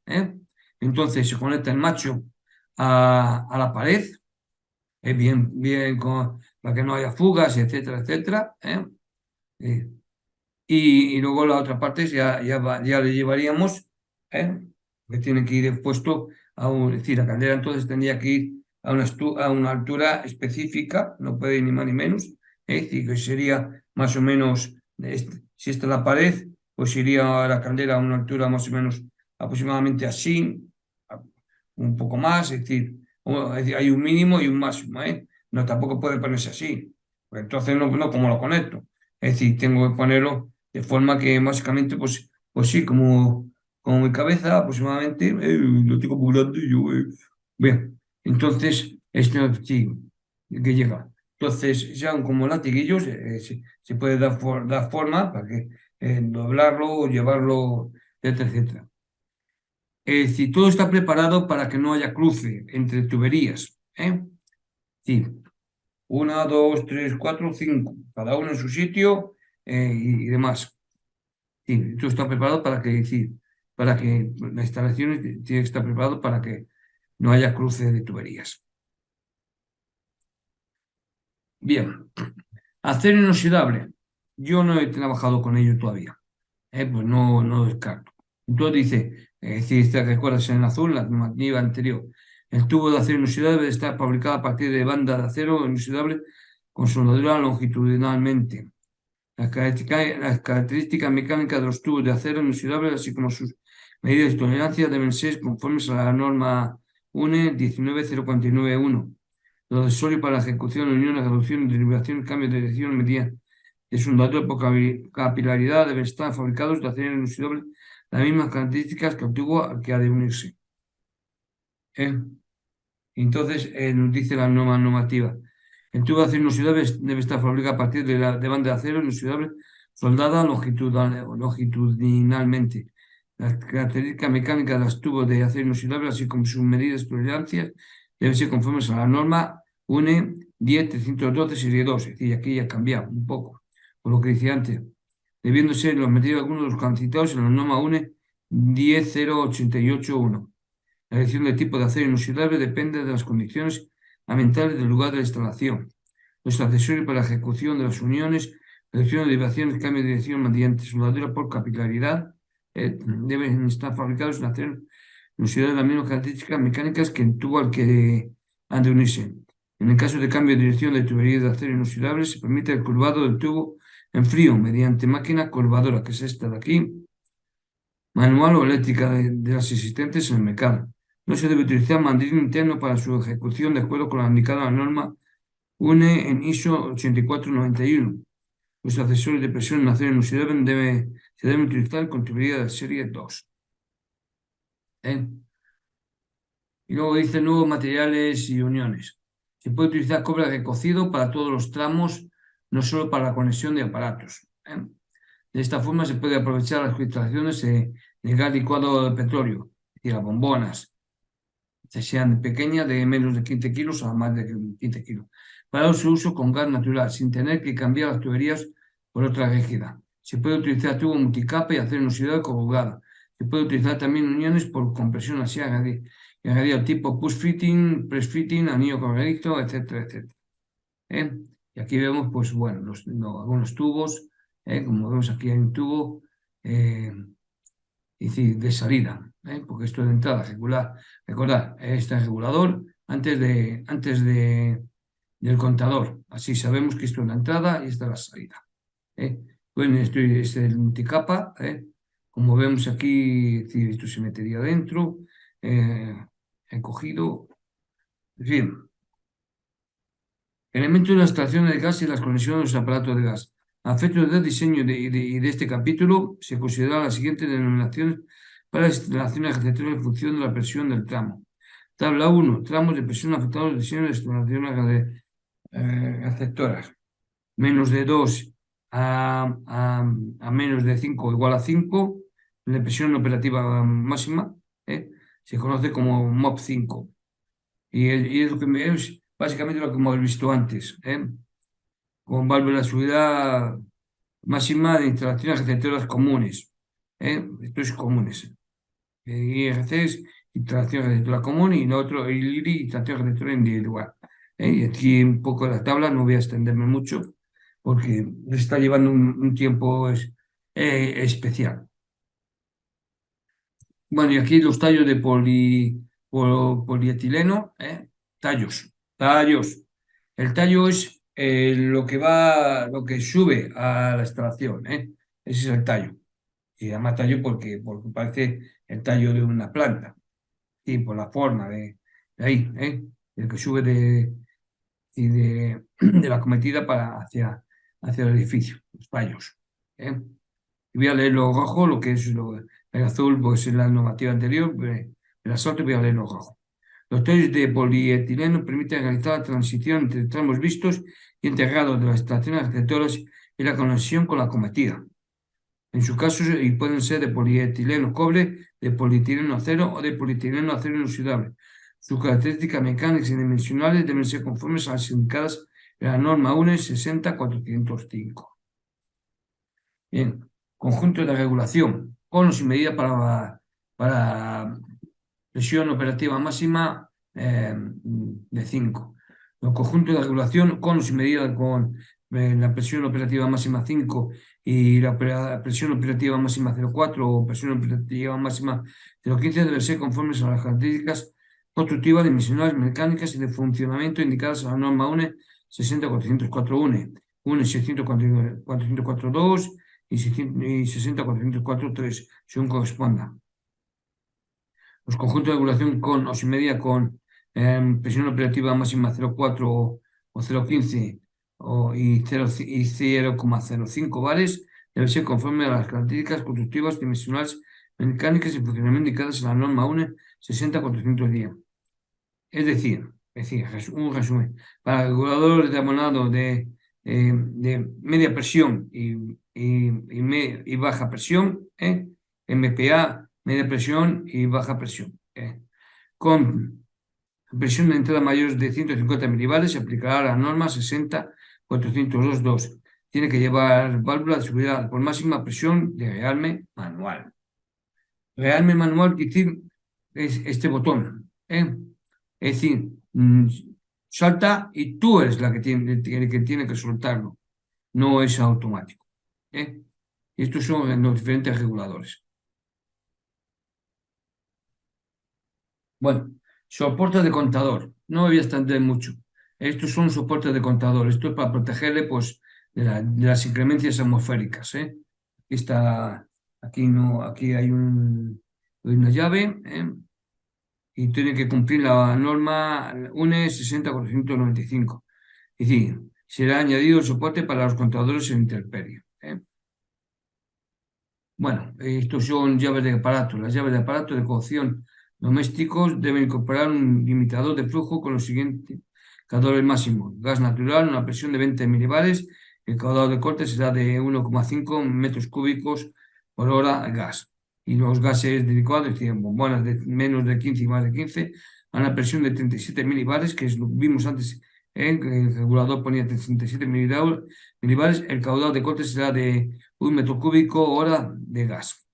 Entonces se conecta el macho a la pared, bien, bien para que no haya fugas, etcétera, etcétera, Eh, y luego la otra parte ya le llevaríamos, que tiene que ir puesto es decir, la caldera entonces tendría que ir a una altura específica, no puede ir ni más ni menos, es decir, que sería más o menos, si esta es la pared, pues iría a la caldera a una altura más o menos aproximadamente así, un poco más, es decir, hay un mínimo y un máximo, No, tampoco puede ponerse así, pues entonces no como lo conecto. Es decir, tengo que ponerlo de forma que básicamente, pues sí, como mi cabeza aproximadamente, lo tengo muy grande y yo, bien, entonces, esto sí, que llega. Entonces, ya como latiguillos, se puede dar forma para que doblarlo, llevarlo, etcétera, etcétera. Es decir, todo está preparado para que no haya cruce entre tuberías, Sí, 1, 2, 3, 4, 5, cada uno en su sitio, y demás. Sí, todo está preparado para que la instalación tiene que estar preparado para que no haya cruce de tuberías. Bien, acero inoxidable. Yo no he trabajado con ello todavía, pues no descarto. Entonces dice, si te recuerdas en azul, la normativa anterior, el tubo de acero inoxidable debe estar fabricado a partir de banda de acero inoxidable con soldadura longitudinalmente. Las características mecánicas de los tubos de acero inoxidable, así como sus medidas de tolerancia, deben ser conformes a la norma UNE 19049-1. Lo necesario para la ejecución, uniones, reducción, derivación, cambio de dirección, medida de soldadura por capilaridad deben estar fabricados de acero inoxidable las mismas características que el tubo al que ha de unirse. Entonces, nos dice la norma normativa. El tubo de acero inoxidable debe estar fabricado a partir de banda de acero inoxidable soldada longitudinalmente. Las características mecánicas de los tubos de acero inoxidable, así como sus medidas de tolerancia, deben ser conformes a la norma UNE 10-312 serie 2. Es decir, aquí ya ha cambiado un poco, por lo que decía antes, debiendo ser los medidos algunos de los concitados en la norma UNE 10-088-1. La elección del tipo de acero inoxidable depende de las condiciones ambientales del lugar de la instalación. Los accesorios para la ejecución de las uniones, reducción de derivaciones, cambio de dirección mediante soldadura por capilaridad, deben estar fabricados en acero inoxidable de las mismas características mecánicas que el tubo al que han de unirse. En el caso de cambio de dirección de tuberías de acero inoxidable, se permite el curvado del tubo en frío mediante máquina curvadora, que es esta de aquí, manual o eléctrica de las existentes en el mercado. No se debe utilizar mandril interno para su ejecución de acuerdo con la indicada norma UNE en ISO 8491. Los accesorios de presión en acero inoxidable se deben utilizar con tubería de serie 2. ¿Eh? Y luego dice nuevos materiales y uniones. Se puede utilizar cobre recocido para todos los tramos, no solo para la conexión de aparatos. De esta forma se puede aprovechar las filtraciones de gas licuado de petróleo, es decir, las bombonas, ya sean pequeñas de menos de 15 kilos a más de 15 kilos, para su uso con gas natural, sin tener que cambiar las tuberías por otra rígida. Se puede utilizar tubo multicapa y acero inoxidable corrugado. Se puede utilizar también uniones por compresión así añadido tipo push fitting, press fitting, anillo corredizo, etcétera, etcétera. Y aquí vemos, pues bueno, algunos tubos, como vemos aquí hay un tubo, es decir, de salida, porque esto es de entrada regular. Recordad, este es regulador del contador. Así sabemos que esto es la entrada y esta es la salida. Bueno, esto es el multicapa. Como vemos aquí, es decir, esto se metería dentro. He cogido. En fin, elementos de la extracción de gas y las conexiones de los aparatos de gas. A efectos del diseño y de este capítulo, se consideran las siguientes denominaciones para las instalaciones accesorias en función de la presión del tramo. Tabla 1. Tramos de presión afectados al diseño de instalaciones receptoras. Menos de 2 a menos de 5 igual a 5. La presión operativa máxima se conoce como MOP 5. Y es lo que es básicamente lo que hemos visto antes, con válvula de seguridad máxima de instalaciones receptoras comunes. Esto es comunes. IRCs, instalación receptora común y lo otro, el IRI, instalación receptora individual. Y aquí un poco la tabla, no voy a extenderme mucho porque está llevando un tiempo especial. Bueno, y aquí los tallos de polietileno, tallos. El tallo es lo que sube a la instalación, Ese es el tallo. Se llama tallo porque parece el tallo de una planta, y por la forma de ahí, el que sube de la cometida hacia el edificio, los tallos. Y voy a leer lo rojo, lo que es el azul, pues es la normativa anterior, el asalto voy a leer lo rojo. Los tallos de polietileno permiten realizar la transición entre tramos vistos y integrados de las estaciones receptoras y la conexión con la cometida. En su caso, y pueden ser de polietileno cobre, de polietileno acero o de polietileno acero inoxidable. Sus características mecánicas y dimensionales deben ser conformes a las indicadas en la norma UNE 60405. Bien, conjunto de regulación, conos y medidas para presión operativa máxima de 5. Los conjuntos de regulación, conos y medidas con la presión operativa máxima 5 y la presión operativa máxima 0,4 o presión operativa máxima 0,15 deben ser conformes a las características constructivas, dimensionales, mecánicas y de funcionamiento indicadas a la norma UNE 60404 UNE 60442 y 60443, según corresponda. Los conjuntos de regulación con o sin medida con presión operativa máxima 0,4 o 0,15 y 0,05 bares deben ser conforme a las características constructivas, dimensionales, mecánicas y funcionamiento indicadas en la norma UNE 60410. Es decir, un resumen, para reguladores de abonado de media presión y baja presión, MPA, media presión y baja presión. Con presión de entrada mayor de 150 milibares se aplicará la norma 60.402.2. Tiene que llevar válvula de seguridad por máxima presión de rearme manual. Rearme manual quiere decir es este botón. Es decir, salta y tú eres la que tiene que soltarlo. No es automático. Estos son los diferentes reguladores. Bueno, soporte de contador. No me voy a extender mucho. Estos son soportes de contador. Esto es para protegerle, pues, de las inclemencias atmosféricas. Aquí está, aquí no, aquí hay una llave, y tiene que cumplir la norma UNE 60495. Es decir, será añadido el soporte para los contadores en intemperie. Bueno, estos son llaves de aparato. Las llaves de aparato de cocción domésticos deben incorporar un limitador de flujo con los siguientes caudales máximos. Gas natural, una presión de 20 milibares. El caudal de corte será de 1,5 metros cúbicos por hora gas. Y los gases de licuado, es decir, bombonas de menos de 15 y más de 15, a una presión de 37 milibares, que es lo que vimos antes, que el regulador ponía 37 milibares. El caudal de corte será de 1 metro cúbico hora de gas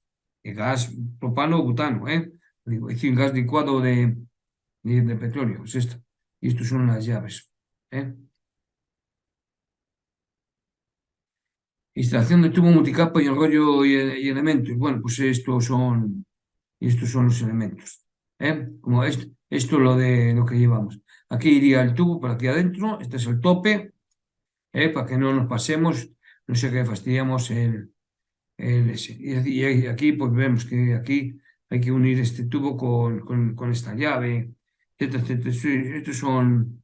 propano o butano, es decir, gas licuado de petróleo, es esto. Y estos son las llaves. ¿eh? Instalación de tubo multicapa y enrollo y elementos. Bueno, pues estos son los elementos. Como esto es lo que llevamos. Aquí iría el tubo por aquí adentro, este es el tope, para que no nos pasemos, no sé qué fastidiamos y aquí pues vemos que aquí hay que unir este tubo con esta llave, etcétera, etcétera. Sí, estos son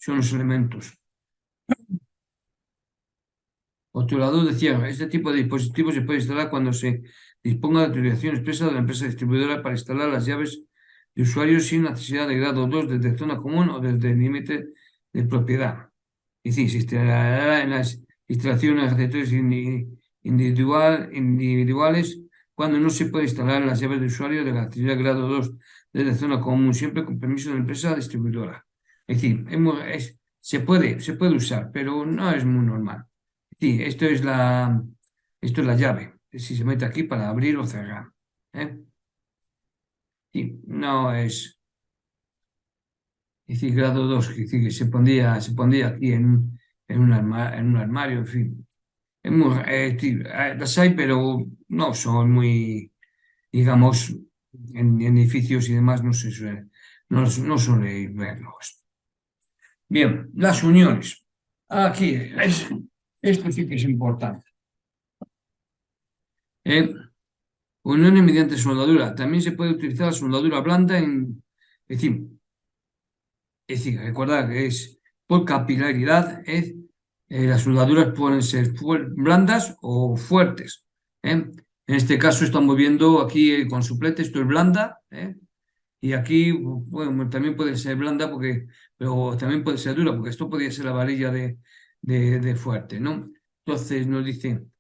los elementos. Obturador de cierre. Este tipo de dispositivo se puede instalar cuando se disponga de autorización expresa de la empresa distribuidora para instalar las llaves de usuario sin necesidad de grado 2 desde zona común o desde el límite de propiedad. Es decir, se instalará en las instalaciones accesorios individuales cuando no se puede instalar las llaves de usuario de la actividad grado 2 desde zona común, siempre con permiso de la empresa distribuidora. Es decir, se puede usar, pero no es muy normal. Sí, esto es la llave. Si se mete aquí para abrir o cerrar. ¿eh? Sí, no es decir, grado 2, es decir, que se pondría aquí en un armario, en fin. Sí, las hay, pero no son muy, digamos, en edificios y demás no suele verlo esto. Bien, las uniones. Aquí, esto sí que es importante. ¿eh? Uniones mediante soldadura. También se puede utilizar la soldadura blanda es decir, recordad que es por capilaridad, las soldaduras pueden ser blandas o fuertes. En este caso estamos viendo aquí con suplete, esto es blanda, y aquí bueno, también puede ser blanda, pero también puede ser dura, porque esto podría ser la varilla de fuerte, ¿no? Entonces nos dicen,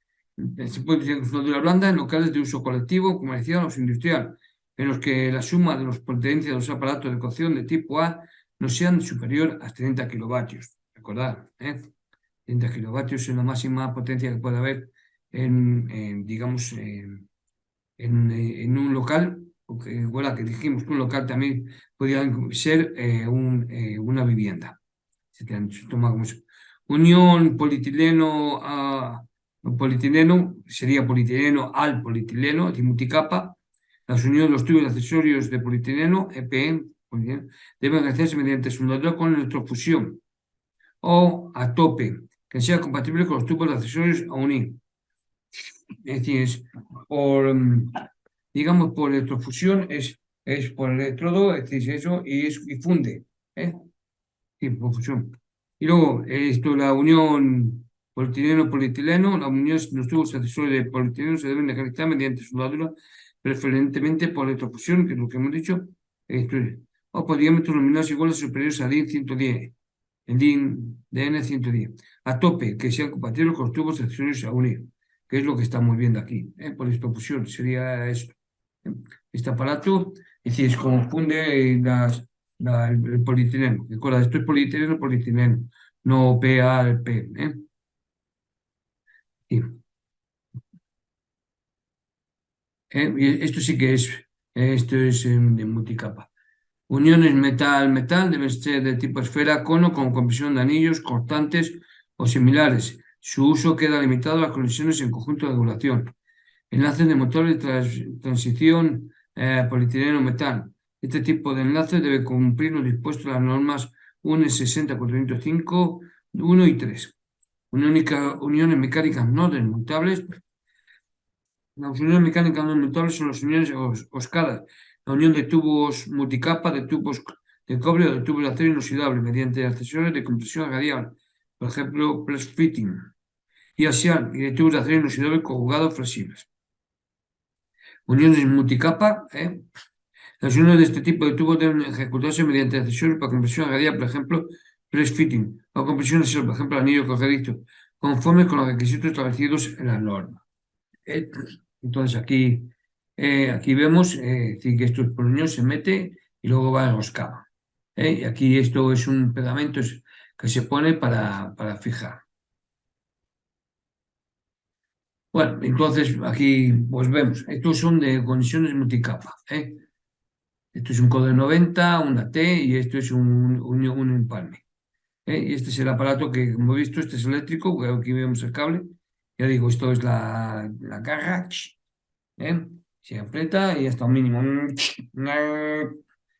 se puede utilizar soldadura blanda en locales de uso colectivo, comercial o industrial, en los que la suma de las potencias de los aparatos de cocción de tipo A no sean superior a 30 kilovatios. Recordad, 30 kilovatios es la máxima potencia que puede haber digamos, en un local, porque bueno, que dijimos que un local también podría ser una vivienda. Se toma como eso. Unión polietileno a polietileno, sería polietileno al polietileno, de multicapa. Las uniones de los tubos y accesorios de polietileno, EPM, deben hacerse mediante soldadura con electrofusión o a tope, que sea compatible con los tubos de accesorios a unir. Es decir, por, digamos, por electrofusión, es por electrodo, es decir, eso, y funde. Sí, por fusión. Y luego, la unión polietileno-polietileno, la unión de los tubos accesorios de polietileno se deben de realizar mediante soldadura, preferentemente por electrofusión, que es lo que hemos dicho, o por diámetros nominales iguales o superiores a DIN 110, el DN 110, a tope, que sean compatibles con los tubos accesorios a unir, que es lo que estamos viendo aquí, por electrofusión, sería esto. Este aparato, es decir, confunde el polietileno. Recuerda, esto es polietileno, no PAP. Sí. Y esto es de multicapa. Uniones metal-metal deben ser de tipo esfera, cono, con compresión de anillos, cortantes o similares. Su uso queda limitado a las conexiones en conjunto de regulación. Enlaces de motor de transición polietileno-metal. Este tipo de enlace debe cumplir los dispuestos en las normas UNE 60405, 1 y 3. Uniones mecánicas no desmontables. Las uniones mecánicas no desmontables son las uniones oscadas. La unión de tubos multicapa, de tubos de cobre o de tubos de acero inoxidable mediante accesorios de compresión radial. Por ejemplo, press fitting. Y axial y de tubos de acero inoxidable conjugados flexibles. Uniones multicapa, Las uniones de este tipo de tubos deben ejecutarse mediante accesorios para compresión radial, por ejemplo, press fitting, o compresión axial, por ejemplo, anillo corredizo, conforme con los requisitos establecidos en la norma. Entonces aquí vemos decir, que esto por unión se mete y luego va enroscado. Y aquí esto es un pegamento que se pone para fijar. Bueno, entonces aquí pues vemos, estos son de conexiones multicapa. Esto es un codo de 90, una T y esto es un empalme. Y este es el aparato que, como he visto, este es eléctrico, porque aquí vemos el cable. Ya digo, esto es la caja. ¿eh? Se aprieta y hasta un mínimo.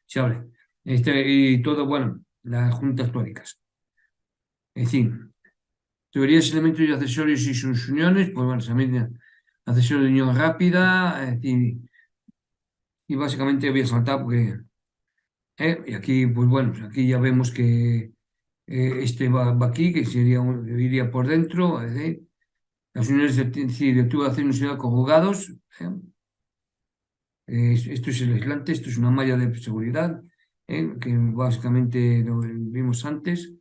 Se abre. Y todo, bueno, las juntas tónicas. En fin, teorías, elementos y accesorios y sus uniones, pues bueno, también accesorios de unión rápida, y básicamente voy a saltar porque, y aquí, pues bueno, aquí ya vemos que este va aquí, que sería iría por dentro, es decir, las uniones de tubo de acero inoxidable conjugados, ¿eh? Esto es el aislante, esto es una malla de seguridad, que básicamente lo vimos antes.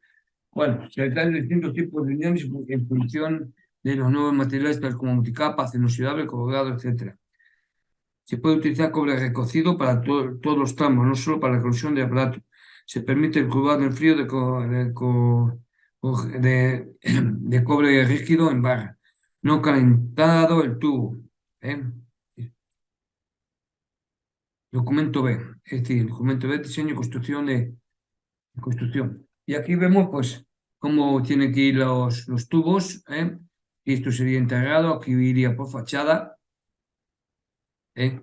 Bueno, se tratan de distintos tipos de uniones en función de los nuevos materiales, tal como multicapa, acero inoxidable, colgado, etcétera. Se puede utilizar cobre recocido para todos los tramos, no solo para la corrosión de aparato. Se permite el cubado en frío de cobre rígido en barra, no calentado el tubo. ¿eh? Documento B, es decir, documento B, diseño y construcción de construcción. Y aquí vemos, pues, cómo tienen que ir los tubos, y esto sería integrado, aquí iría por fachada, ¿eh?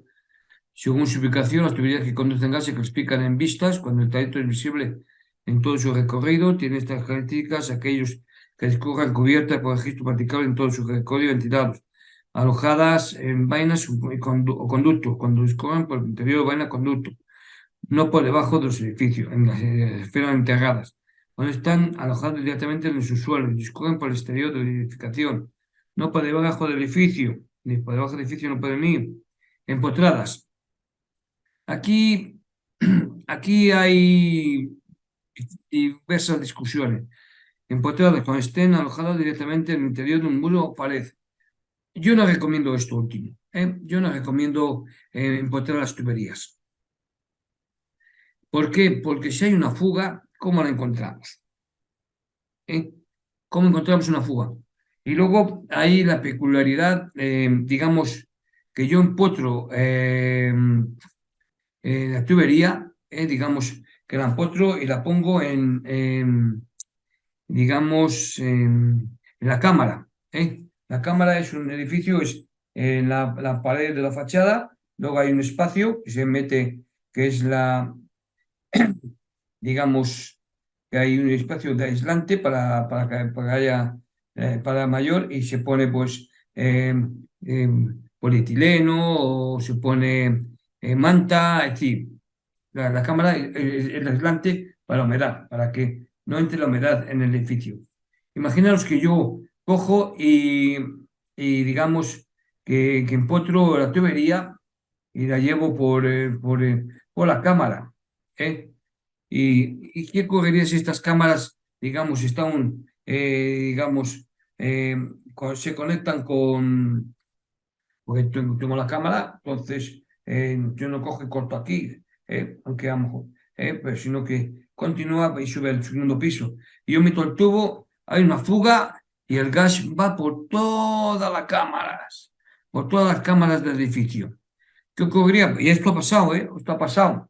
Según su ubicación, las tuberías que conducen gas se clasifican en vistas, cuando el trayecto es visible en todo su recorrido, tiene estas características, aquellos que discurran cubiertas por registro vertical en todo su recorrido ventilados, alojadas en vainas o conductos, cuando discurran por el interior de vaina conducto, no por debajo de los edificios, en las esferas enterradas, cuando están alojados directamente en el subsuelo, discurren por el exterior de la edificación, no por debajo del edificio, ni por debajo del edificio no pueden ir, empotradas. Aquí, aquí hay diversas discusiones. Empotradas cuando estén alojadas directamente en el interior de un muro o pared. Yo no recomiendo esto último. Yo no recomiendo empotrar las tuberías. ¿Por qué? Porque si hay una fuga, ¿cómo la encontramos? ¿Cómo encontramos una fuga? Y luego hay la peculiaridad, digamos, que yo empotro la tubería, digamos que la empotro y la pongo digamos, en la cámara. La cámara es un edificio, es la pared de la fachada, luego hay un espacio que se mete, que es digamos, que hay un espacio de aislante para que haya para mayor y se pone pues polietileno o se pone manta, es decir, la cámara es el aislante para la humedad, para que no entre la humedad en el edificio. Imaginaos que yo cojo y digamos que empotro la tubería y la llevo por la cámara. ¿eh? ¿Y qué ocurriría si estas cámaras, digamos, están, digamos, se conectan porque tengo la cámara, entonces yo no cojo y corto aquí, aunque a lo mejor, pero sino que continúa y sube al segundo piso. Y yo meto el tubo, hay una fuga y el gas va por todas las cámaras del edificio. ¿Qué ocurriría? Y esto ha pasado, esto ha pasado.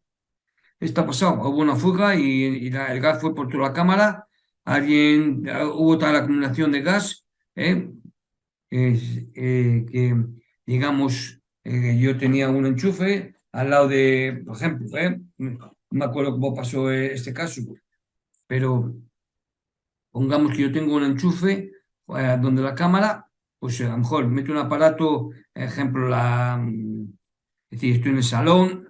Esto ha pasado. Hubo una fuga y el gas fue por toda la cámara. Hubo tal acumulación de gas, que, digamos, yo tenía un enchufe al lado de, por ejemplo, no me acuerdo cómo pasó este caso, pero pongamos que yo tengo un enchufe donde la cámara, pues a lo mejor meto un aparato, ejemplo, es decir, estoy en el salón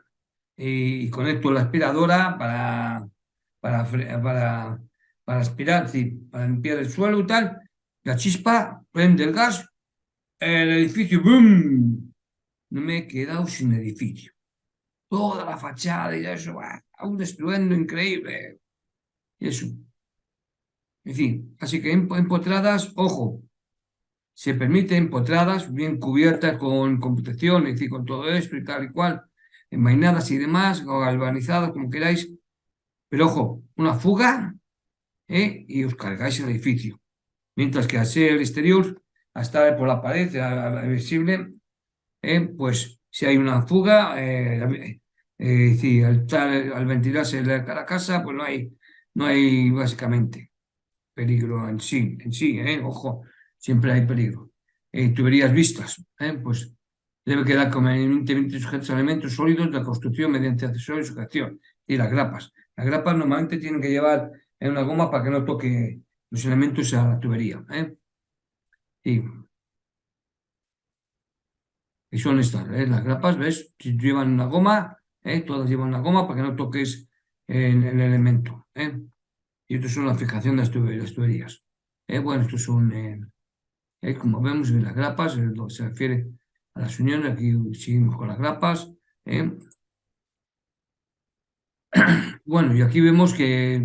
y conecto la aspiradora para, fre- para, para aspirar, es decir, para limpiar el suelo y tal. La chispa, prende el gas, el edificio, ¡boom! No me he quedado sin edificio. Toda la fachada y eso, ¡buah! Un estruendo increíble. Y eso, en fin, así que empotradas, ojo, se permiten empotradas bien cubiertas con protección, es decir, con todo esto y tal y cual, envainadas y demás, o galvanizadas, como queráis, pero ojo, una fuga, y os cargáis el edificio. Mientras que al ser el exterior, hasta por la pared, visible, pues si hay una fuga, es decir, al ventilarse la casa, pues no hay básicamente peligro en sí, ojo, siempre hay peligro. Tuberías vistas, pues debe quedar convenientemente sujetos a elementos sólidos de la construcción mediante accesorios de sujeción. Y las grapas. Las grapas normalmente tienen que llevar en una goma para que no toque los elementos a la tubería. Y, y son estas, las grapas, ¿ves? Si llevan una goma, todas llevan una goma para que no toques el elemento. Y esto es una fijación de las tuberías. Bueno, estos son... como vemos en las grapas, lo que se refiere a las uniones, aquí seguimos con las grapas. ¿eh? Bueno, y aquí vemos que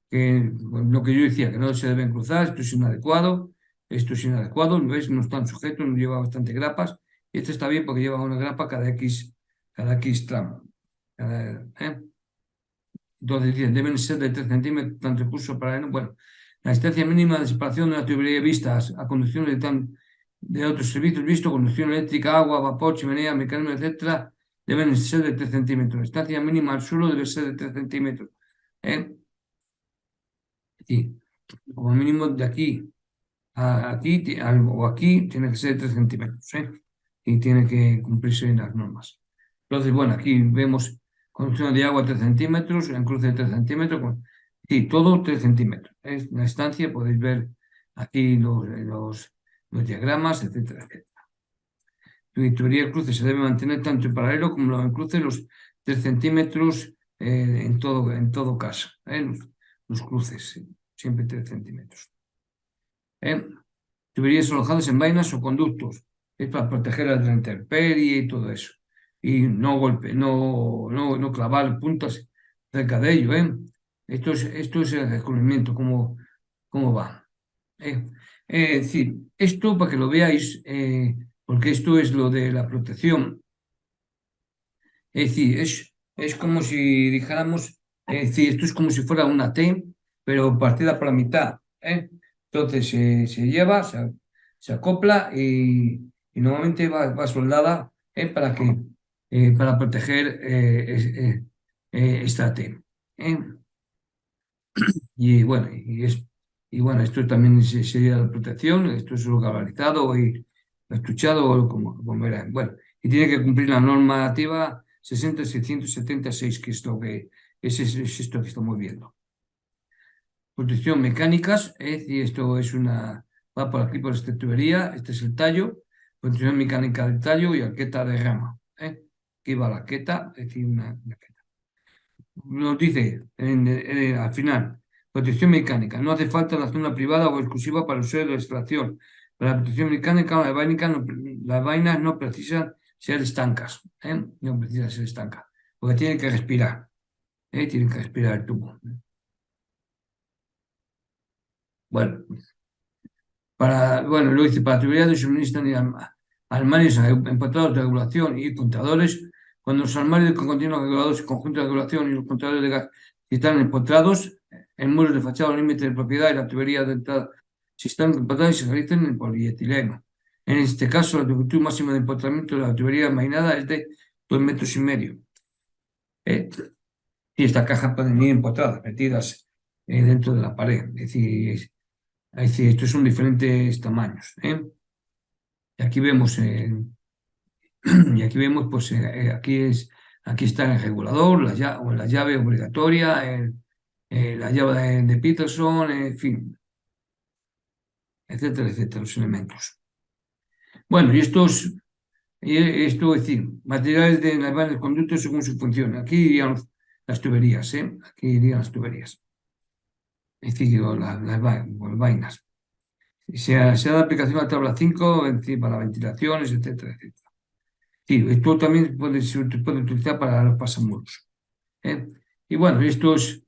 lo que yo decía, que no se deben cruzar, esto es inadecuado, ¿ves? No están sujetos, no lleva bastante grapas. Y este está bien porque lleva una grapa cada X tramo. ¿eh? Entonces dicen, deben ser de 3 centímetros, tanto recurso para él. Bueno, la distancia mínima de separación de la tubería vista a conducciones de otros servicios vistos, conducción eléctrica, agua, vapor, chimenea, mecanismo, etcétera, deben ser de 3 centímetros. La distancia mínima al suelo debe ser de 3 centímetros. ¿eh? Y como mínimo de aquí a aquí o aquí tiene que ser de 3 centímetros. Y tiene que cumplirse las normas. Entonces, bueno, aquí vemos conducción de agua 3 centímetros, en cruce de 3 centímetros, sí, todo 3 centímetros. Es la estancia, podéis ver aquí los diagramas, etcétera, etcétera. En teoría, el cruce se debe mantener tanto en paralelo como en cruce los 3 centímetros en todo caso. Los cruces, sí, siempre 3 centímetros. ¿eh? Tuberías alojadas en vainas o conductos. Es para protegerlas de la intemperie y todo eso. Y no clavar puntas cerca de ello. Esto es el descubrimiento, cómo va. ¿eh? Es decir, esto para que lo veáis, porque esto es lo de la protección. Es decir, es como si dijéramos, es decir, esto es como si fuera una T, pero partida por la mitad. Entonces se lleva, se acopla y normalmente va soldada, para proteger esta T. ¿eh? Y bueno, esto también sería la protección, esto es lo galvanizado y estuchado, o como era. Bueno, y tiene que cumplir la normativa 60676, que es esto que estamos viendo. Protección mecánicas, es decir, esto va por aquí por esta tubería, este es el tallo, protección mecánica del tallo y arqueta de rama. Aquí va la arqueta, es decir, una arqueta. Nos dice al final, protección mecánica. No hace falta la zona privada o exclusiva para el uso de la extracción. Para la protección mecánica, las vainas no precisan ser estancas. No precisan ser estancas, porque tienen que respirar. Tienen que respirar el tubo. Bueno, lo dice, para tuberías de suministro y armarios empatados de regulación y contadores, cuando los armarios que contienen regulados, conjuntos de regulación y los contadores de gas si están empotrados, en muros de fachada o límite de propiedad y la tubería de entrada, si están empotrados, se realizan en polietileno. En este caso, la longitud máxima de empotramiento de la tubería envainada es de 2,5 metros. Y esta caja pueden ir empotradas, metidas dentro de la pared. Es decir, estos son diferentes tamaños. Y aquí vemos, pues, aquí está el regulador, la llave obligatoria, la llave de Peterson, en fin. etcétera, los elementos. Bueno, esto es decir, materiales de las vainas conductos según su función. Aquí irían las tuberías, ¿eh? Aquí irían las tuberías. Es decir, las vainas. Se da aplicación a la tabla 5, es decir, para ventilaciones, etcétera. Sí, esto también se puede utilizar para los pasamuros. ¿Eh? Y bueno, esto es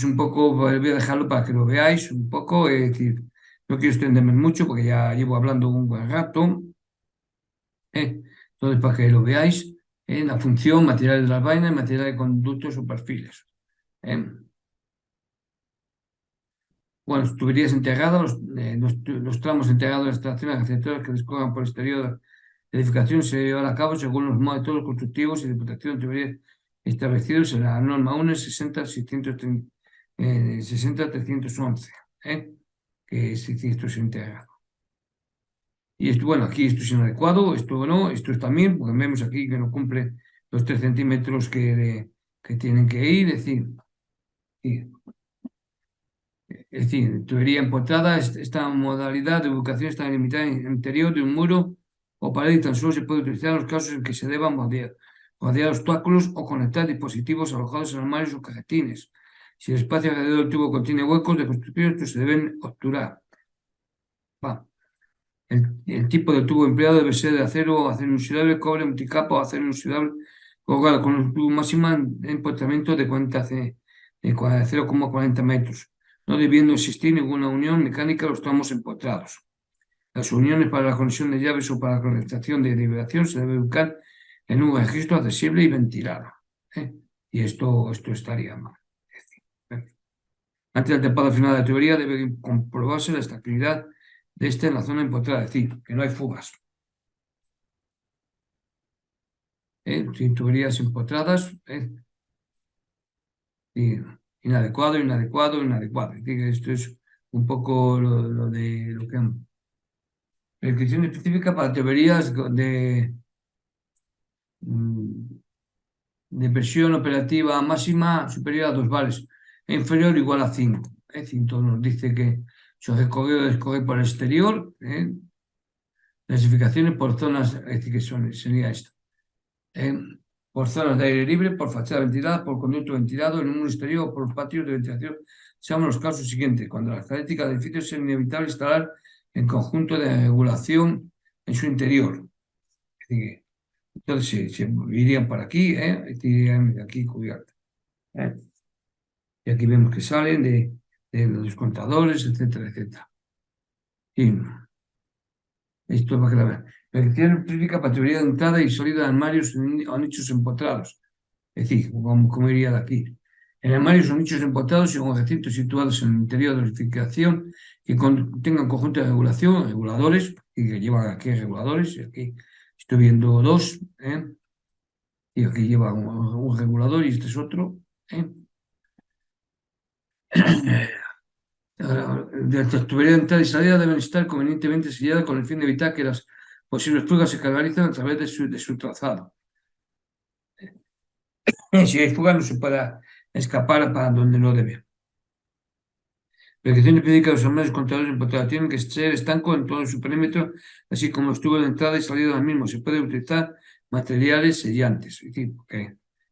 un poco, voy a dejarlo para que lo veáis un poco, es decir, no quiero extenderme mucho porque ya llevo hablando un buen rato. Entonces, para que lo veáis, la función, materiales de las vainas, materiales de conductos o perfiles. ¿Eh? Bueno, tuberías integradas, los tramos integrados de instalaciones accesorias que discurran por el exterior de edificación se llevará a cabo según los métodos constructivos y de protección de tuberías establecidos en la norma 1 60-311, que es decir, esto es integrado. Y esto, bueno, aquí esto es inadecuado, esto no, esto es también, porque vemos aquí que no cumple los 3 centímetros que tienen que ir, es decir, tubería empotrada, esta modalidad de ubicación está limitada en el interior de un muro o pared y tan solo se puede utilizar en los casos en que se deban rodear obstáculos o conectar dispositivos alojados en armarios o cajetines. Si el espacio alrededor del tubo contiene huecos de construcción, estos se deben obturar. Va. El tipo de tubo empleado debe ser de acero inoxidable, cobre, multicapa o acero inoxidable, colgado con un tubo máximo de empotramiento de 0,40 metros, no debiendo existir ninguna unión mecánica a los tramos empotrados. Las uniones para la conexión de llaves o para la conectación de liberación se debe ubicar en un registro accesible y ventilado. Y esto estaría mal. Antes del tapado final de la tubería debe comprobarse la estabilidad de este en la zona empotrada, es decir, que no hay fugas. Sin tuberías empotradas, y inadecuado. Es decir, esto es un poco lo de lo que... Prescripción específica para tuberías mm, de presión operativa máxima superior a 2 bares e inferior o igual a 5. Es decir, entonces nos dice que su recorrido escoge por el exterior, clasificaciones por zonas, es decir, sería esto. Por zonas de aire libre, por fachada ventilada, por conducto ventilado, en un muro exterior o por patios de ventilación, seamos los casos siguientes. Cuando las características del edificio es inevitable instalar el conjunto de regulación en su interior. Es decir, entonces se irían para aquí, irían aquí cubierta. Y aquí vemos que salen de los contadores, etcétera. Y esto es para que la vean. Prescripción específica para tubería de entrada y salida de armarios o nichos empotrados. Es decir, como iría de aquí. En armarios o nichos empotrados y con recintos situados en el interior de la edificación que tengan conjunto de regulación, reguladores, y que llevan aquí reguladores, y aquí estoy viendo dos, y aquí lleva un regulador y este es otro. De las tuberías de entrada y salida deben estar convenientemente selladas con el fin de evitar que las posibles fugas se canalizan a través de su trazado. Si hay fuga no se pueda escapar para donde no debe. Prescripción específica de los armarios contadores empotrados tienen que ser estancos en todo su perímetro, así como los tubos de entrada y salida del mismo. Se puede utilizar materiales sellantes. Es decir,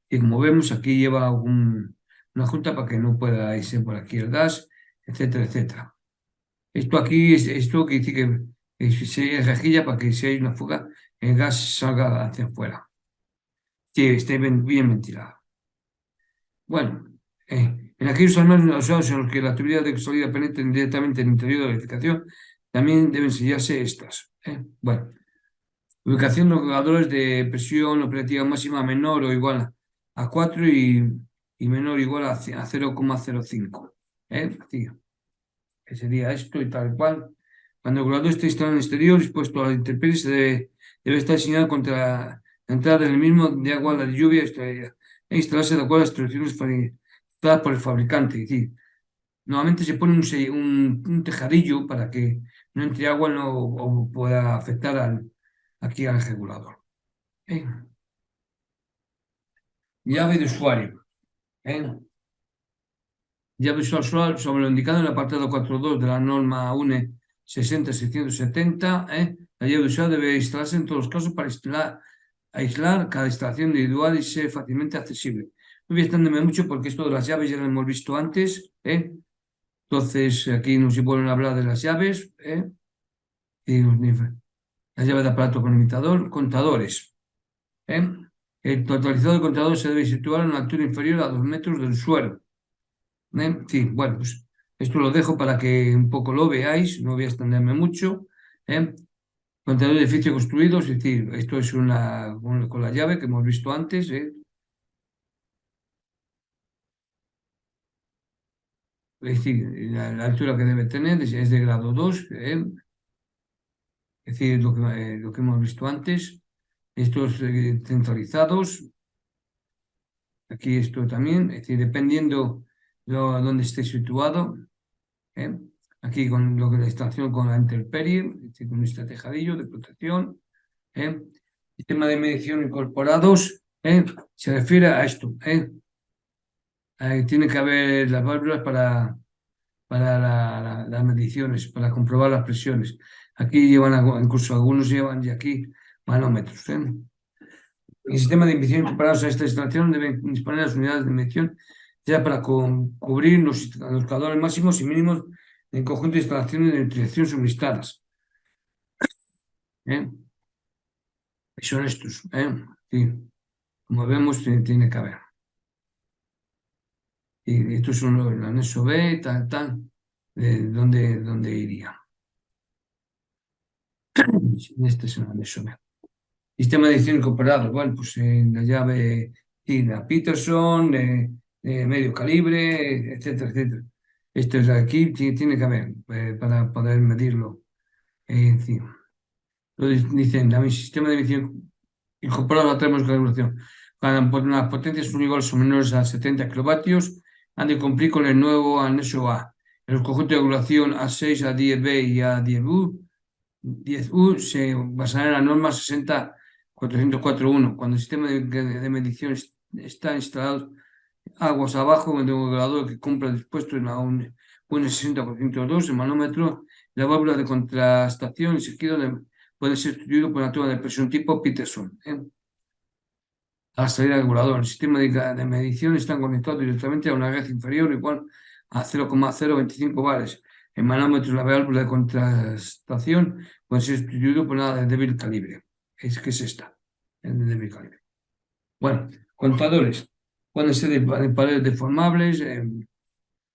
y como vemos, aquí lleva una junta para que no pueda irse por aquí el gas, etcétera. Esto aquí es esto que dice que se rejilla para que si hay una fuga, el gas salga hacia afuera, que esté bien ventilado. Bueno, en aquellos armarios usados en los que la tubería de salida penetre directamente en el interior de la edificación, también deben sellarse estas. Bueno, ubicación de los reguladores de presión operativa máxima menor o igual a 4 y menor o igual a 0,05. Así, que sería esto y tal cual. Cuando el regulador esté instalado en el exterior, expuesto a la intemperie, debe estar diseñado contra la entrada del mismo de agua, la lluvia, e instalarse de acuerdo a las instrucciones dadas por el fabricante. Es decir, normalmente se pone un tejadillo para que no entre agua o pueda afectar aquí al regulador. Llave de usuario. Llave usuario sobre lo indicado en el apartado 4.2 de la norma UNE 60-670. La llave de usuario debe instalarse en todos los casos para aislar cada instalación individual y ser fácilmente accesible. No voy a extenderme mucho porque esto de las llaves ya lo hemos visto antes. Entonces, aquí nos vuelven a hablar de las llaves. Y la llave de aparato con limitador, contadores. El totalizador de contadores se debe situar en una altura inferior a 2 metros del suelo. Sí, bueno, pues esto lo dejo para que un poco lo veáis, no voy a extenderme mucho. ¿eh? Contador de edificio construido, es decir, esto es con la llave que hemos visto antes. Es decir, la altura que debe tener es de grado 2, es decir, lo que hemos visto antes. Estos centralizados, aquí esto también, es decir, dependiendo de dónde esté situado. ¿eh? Aquí con lo que la instalación con la intemperie, es decir, con este tejadillo de protección. Sistema de medición incorporados, se refiere a esto. Tiene que haber las válvulas para las mediciones, para comprobar las presiones. Aquí incluso algunos llevan ya aquí manómetros. El sistema de medición incorporados a esta instalación deben disponer las unidades de medición ya para cubrir los calores máximos y mínimos del conjunto de instalaciones de utilización suministradas. ¿eh? Y son estos. Sí. Como vemos, tiene que haber. Y estos son el anexo B, tal, ¿dónde iría? Este es el anexo B. Sistema de edición incorporado, bueno, pues la llave la Peterson, medio calibre, etcétera, etcétera. Esto es aquí, tiene que haber para poder medirlo. Sí. Entonces dicen, el sistema de edición incorporado a tenemos calefacción. Cuando las potencias son iguales o menores a 70 kilovatios, han de cumplir con el nuevo anexo A. En el conjunto de regulación A6, A10B y A10U se basará en la norma 60-404-1. Cuando el sistema de medición está instalado aguas abajo, en el regulador que cumpla dispuesto en la UN 60-402, el manómetro, la válvula de contrastación y seguido puede ser sustituido por una toma de presión tipo Peterson. A la salida del regulador. El sistema de medición está conectado directamente a una red inferior igual a 0,025 bares. El manómetro y la válvula de contrastación puede ser sustituido por una de débil calibre. ¿Qué es esta? El de débil calibre. Bueno, contadores. Pueden ser de paredes deformables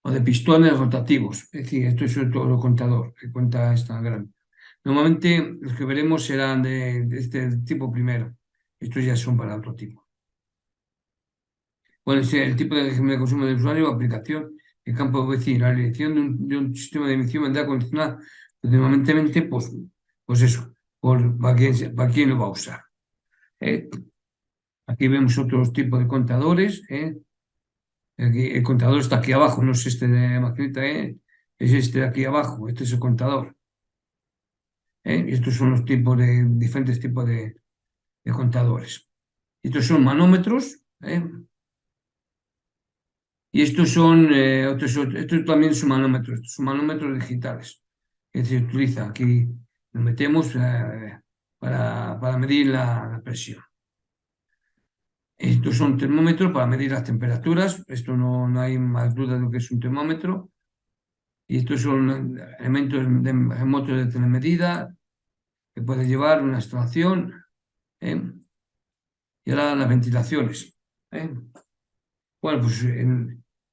o de pistones rotativos. Es decir, esto es todo lo contador que cuenta esta gran. Normalmente los que veremos serán de este tipo primero. Estos ya son para otro tipo. Puede ser el tipo de régimen de consumo del usuario o aplicación, el campo de decir, la elección de un sistema de emisión vendrá condicionada permanentemente, pues eso, para quién lo va a usar. Aquí vemos otros tipos de contadores. El contador está aquí abajo, no es este de maquinita, es este de aquí abajo, este es el contador. Y estos son los diferentes tipos de contadores. Estos son manómetros. Y estos también son manómetros digitales que se utiliza. Aquí lo metemos para medir la presión. Estos son termómetros para medir las temperaturas. Esto no hay más duda de lo que es un termómetro. Y estos son elementos remotos de telemedida que puede llevar una extracción. Y ahora las ventilaciones. Bueno, pues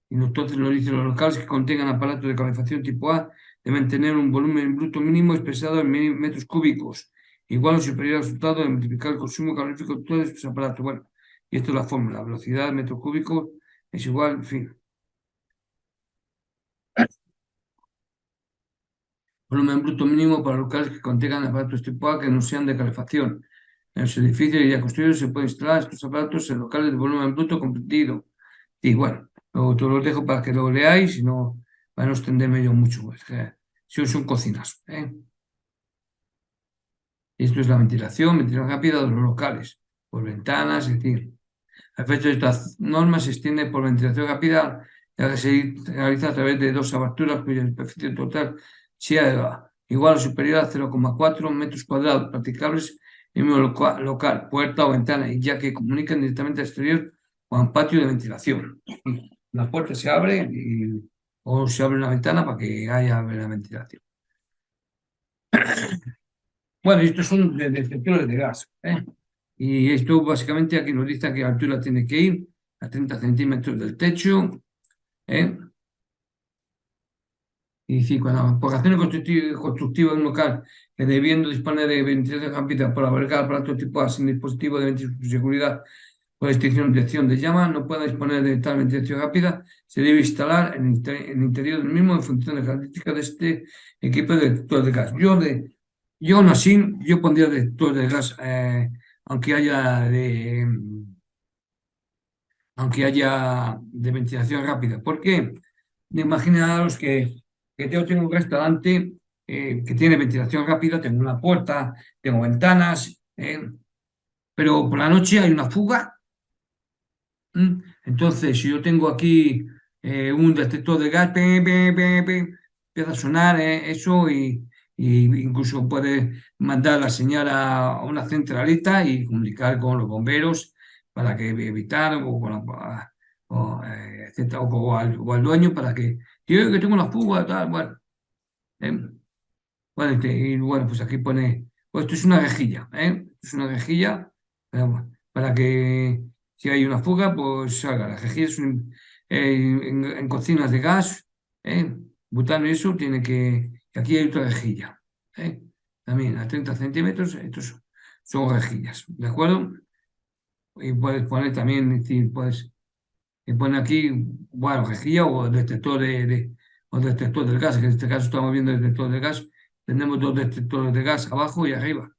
y entonces nos dicen los locales que contengan aparatos de calefacción tipo A deben tener un volumen bruto mínimo expresado en metros cúbicos, igual o superior al resultado de multiplicar el consumo calorífico de todos estos aparatos. Bueno, y esto es la fórmula, velocidad metro cúbico es igual, en fin. Volumen bruto mínimo para locales que contengan aparatos tipo A que no sean de calefacción. En los edificios ya construidos se pueden instalar estos aparatos en locales de volumen bruto comprendido. Y bueno, luego te los dejo para que lo leáis y no, para no extenderme yo mucho. Si son cocinas. Esto es la ventilación rápida de los locales, por ventanas, es decir, a efectos de estas normas se extiende por ventilación rápida, ya que se realiza a través de dos aberturas cuya superficie total sea igual o superior a 0,4 metros cuadrados practicables en un local, puerta o ventana, y ya que comunican directamente al exterior o a un patio de ventilación. La puerta se abre o se abre una ventana para que haya la ventilación. Bueno, estos son detectores de gas, ¿eh? Y esto básicamente aquí nos dice a qué altura tiene que ir, a 30 centímetros del techo, ¿eh? Y sí, cuando la aplicación constructiva de un local que debiendo disponer de ventilación rápida por albergar aparatos tipo sin dispositivo de ventilación de seguridad o extinción de detección de llama, no pueda disponer de tal ventilación rápida, se debe instalar en el interior del mismo en función de las características de este equipo de detector de gas. Yo aún así, yo pondría detector de gas, aunque haya de ventilación rápida. ¿Por qué? Imaginaos que yo tengo un restaurante que tiene ventilación rápida, tengo una puerta, tengo ventanas, pero por la noche hay una fuga. Entonces, si yo tengo aquí un detector de gas, empieza a sonar eso y incluso puede mandar la señal a una centralita y comunicar con los bomberos para que evitar o, etcétera, o al dueño para que tengo una fuga, tal, bueno. ¿eh? Bueno, y bueno, pues aquí pone, pues esto es una rejilla, ¿eh? Esto es una rejilla para que si hay una fuga, pues salga. La rejilla es en cocinas de gas, ¿eh? Butano y eso, que aquí hay otra rejilla, ¿eh? También a 30 centímetros, estos son rejillas, ¿de acuerdo? Y puedes poner también, es decir, y pone aquí, bueno, rejilla o detector o detector del gas, que en este caso estamos viendo el detector de gas. Tenemos dos detectores de gas abajo y arriba.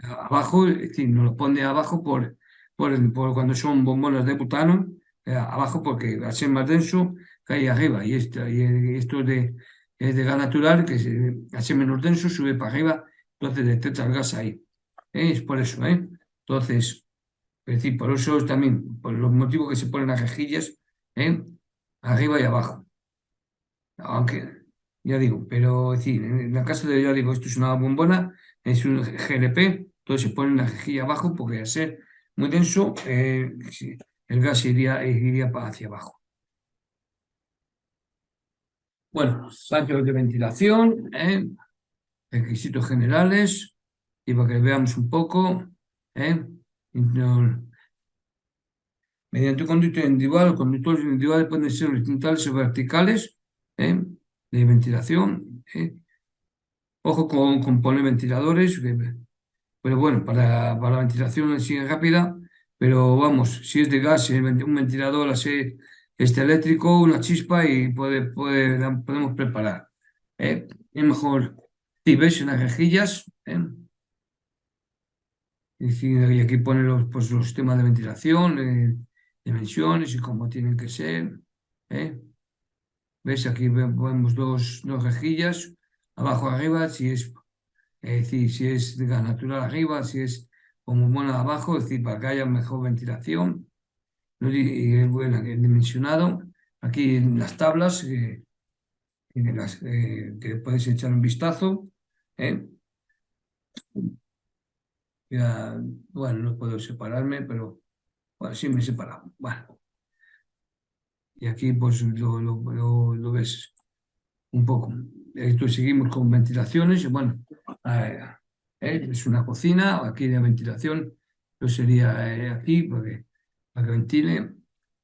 Abajo, es decir, nos lo pone abajo por cuando son bombones de butano, abajo porque al ser más denso cae arriba. Y esto es de gas natural, al ser menos denso sube para arriba, entonces detecta el gas ahí. Es por eso, ¿eh? Entonces, es decir, por eso es también, por los motivos que se ponen las rejillas, ¿eh? Arriba y abajo. Aunque, ya digo, pero es decir, en la casa ya digo, esto es una bombona, es un GLP, entonces se pone la rejilla abajo porque al ser muy denso, sí, el gas iría hacia abajo. Bueno, patios de ventilación, requisitos generales, y para que veamos un poco, ¿eh? Mediante un conducto individual, los conductores individuales pueden ser horizontales o verticales, ¿eh? De ventilación. Ojo con poner ventiladores, pero bueno, para la ventilación en sí es rápida, pero vamos, si es de gas, un ventilador así, este eléctrico, una chispa y podemos preparar. Es mejor, si ves, unas rejillas, y aquí pone pues los sistemas de ventilación, dimensiones y cómo tienen que ser. ¿eh? ¿Ves? Aquí vemos dos rejillas, abajo arriba, es decir, si es de gas natural arriba, si es como bueno abajo, es decir, para que haya mejor ventilación. ¿No? Y bueno, el dimensionado, aquí en las tablas, que puedes echar un vistazo. ¿eh? Bueno, no puedo separarme, pero bueno, sí me he separado. Bueno. Y aquí pues lo ves un poco. Esto seguimos con ventilaciones. Y bueno, eh, es una cocina, aquí de ventilación, pues sería aquí para que ventile.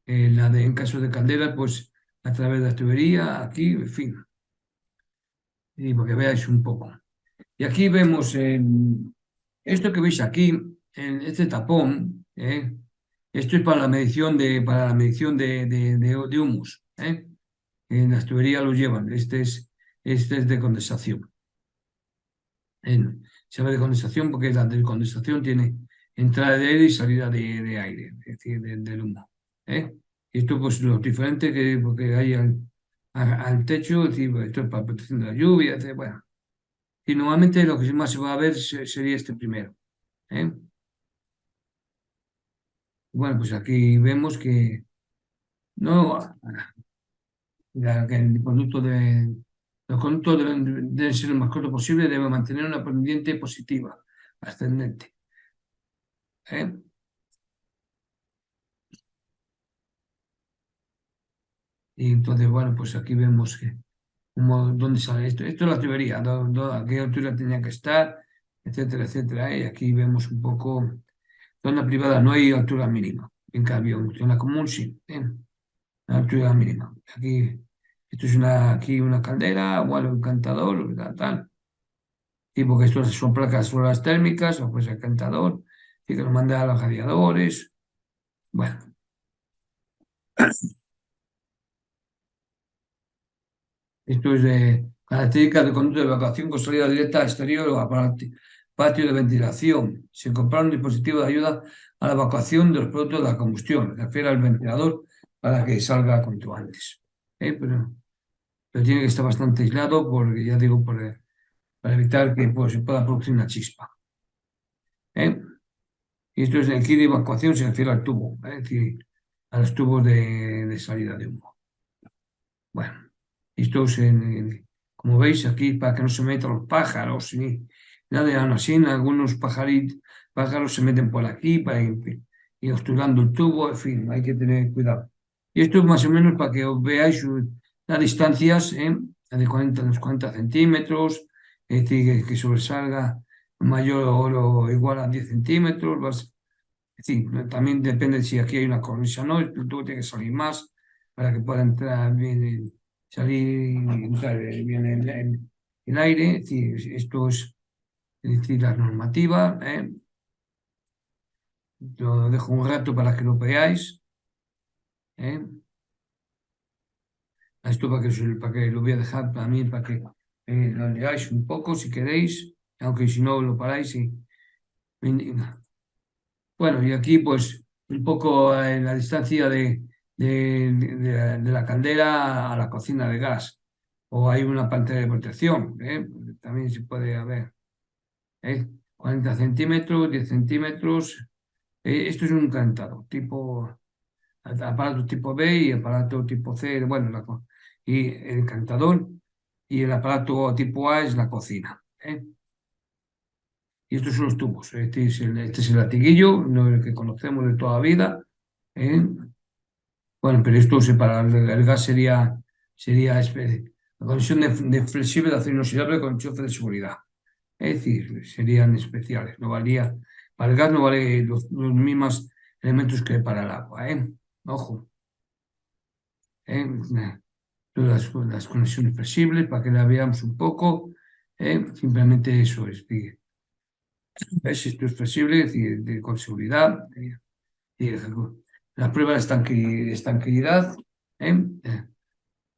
En caso de calderas, pues a través de la tubería, aquí, en fin, y para que veáis un poco. Y aquí vemos esto que veis aquí, en este tapón, esto es para la medición de humus. En las tuberías lo llevan. Este es de condensación. Se llama de condensación porque la de condensación tiene entrada de aire y salida de aire, es decir, del humo. ¿eh? Y esto, pues, lo diferente porque hay al techo, es decir, pues, esto es para protección de la lluvia, etc. Bueno, y normalmente lo que más se va a ver sería este primero. ¿eh? Bueno, pues aquí vemos que no, que el conducto Los conductos deben ser lo más cortos posible, deben mantener una pendiente positiva, ascendente. ¿Eh? Y entonces, bueno, pues aquí vemos que dónde sale esto. Esto es la teoría, a qué altura tenía que estar, etcétera, etcétera. Y aquí vemos un poco, zona privada no hay altura mínima, en cambio, en zona común sí, la altura mínima. Aquí, esto es aquí una caldera, bueno, un cantador, tal. Tipo que esto son placas solares térmicas, o pues el cantador, y que lo manda a los radiadores. Bueno, esto es de características de conducto de evacuación con salida directa al exterior o a patio de ventilación. Se compra un dispositivo de ayuda a la evacuación de los productos de la combustión. Refiere al ventilador para que salga cuanto antes. Pero tiene que estar bastante aislado porque, ya digo, para evitar que pues, se pueda producir una chispa. ¿Eh? Y esto es el kit de evacuación, se refiere al tubo, es decir, a los tubos de salida de humo. Bueno, esto es, como veis aquí, para que no se metan los pájaros, y nada, y aún así, algunos pájaros se meten por aquí y obturando el tubo, en fin, hay que tener cuidado. Y esto es más o menos para que os veáis las distancias, de 40, unos 40 centímetros, es decir, que sobresalga mayor o igual a 10 centímetros, sí, también depende si aquí hay una cornisa o no, el tubo tiene que salir más para que pueda entrar bien, salir y entrar bien el aire. Es decir, esto es decir, la normativa. Lo dejo un rato para que lo veáis. ¿eh? Esto para que lo voy a dejar también para que lo leáis un poco si queréis, aunque si no lo paráis. Y- Bueno, y aquí pues un poco en la distancia de la caldera a la cocina de gas. O hay una pantalla de protección, también se puede ver. 40 centímetros, 10 centímetros. Esto es un calentador, aparato tipo B y aparato tipo C, bueno, y el calentador y el aparato tipo A es la cocina. Y estos son los tubos. Este es el latiguillo, no el que conocemos de toda la vida. ¿eh? Bueno, pero esto separa. El gas sería la conexión de flexible de acero inoxidable con enchufe de seguridad. Es decir, serían especiales. No valía, para el gas no vale los mismos elementos que para el agua. Ojo. ¿eh? Las conexiones flexibles para que la veamos un poco. Simplemente eso es. ¿Ves? Esto es flexible, es decir, con seguridad. Y la prueba de estanqueidad. ¿eh?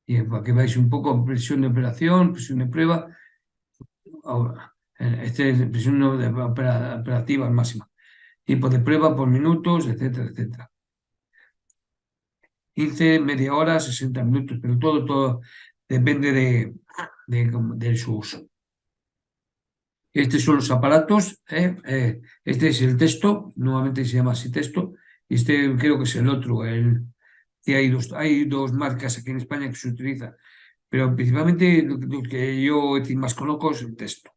Y para que veáis un poco presión de operación, presión de prueba. Ahora, este es presión operativa máxima. Tiempo de prueba por minutos, etcétera, etcétera. 15, media hora, 60 minutos, pero todo depende de su uso. Estos son los aparatos. Este es el texto, nuevamente se llama así texto, y este creo que es el otro. Que hay dos marcas aquí en España que se utilizan, pero principalmente lo que yo es decir, más conozco es el texto.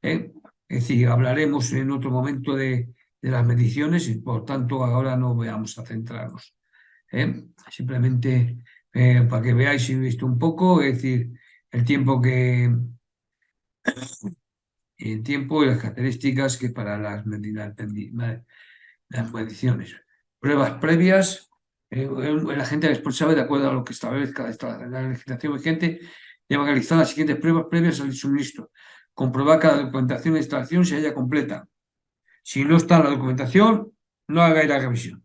¿eh? Es decir, hablaremos en otro momento de las mediciones y por tanto ahora no vamos a centrarnos. Simplemente para que veáis y visto un poco, es decir, el tiempo que el tiempo y las características que para las mediciones. Pruebas previas, el agente responsable, de acuerdo a lo que establezca la legislación vigente, debe realizar las siguientes pruebas previas al suministro. Comprobar que la documentación de instalación se halla completa. Si no está la documentación, no haga la revisión.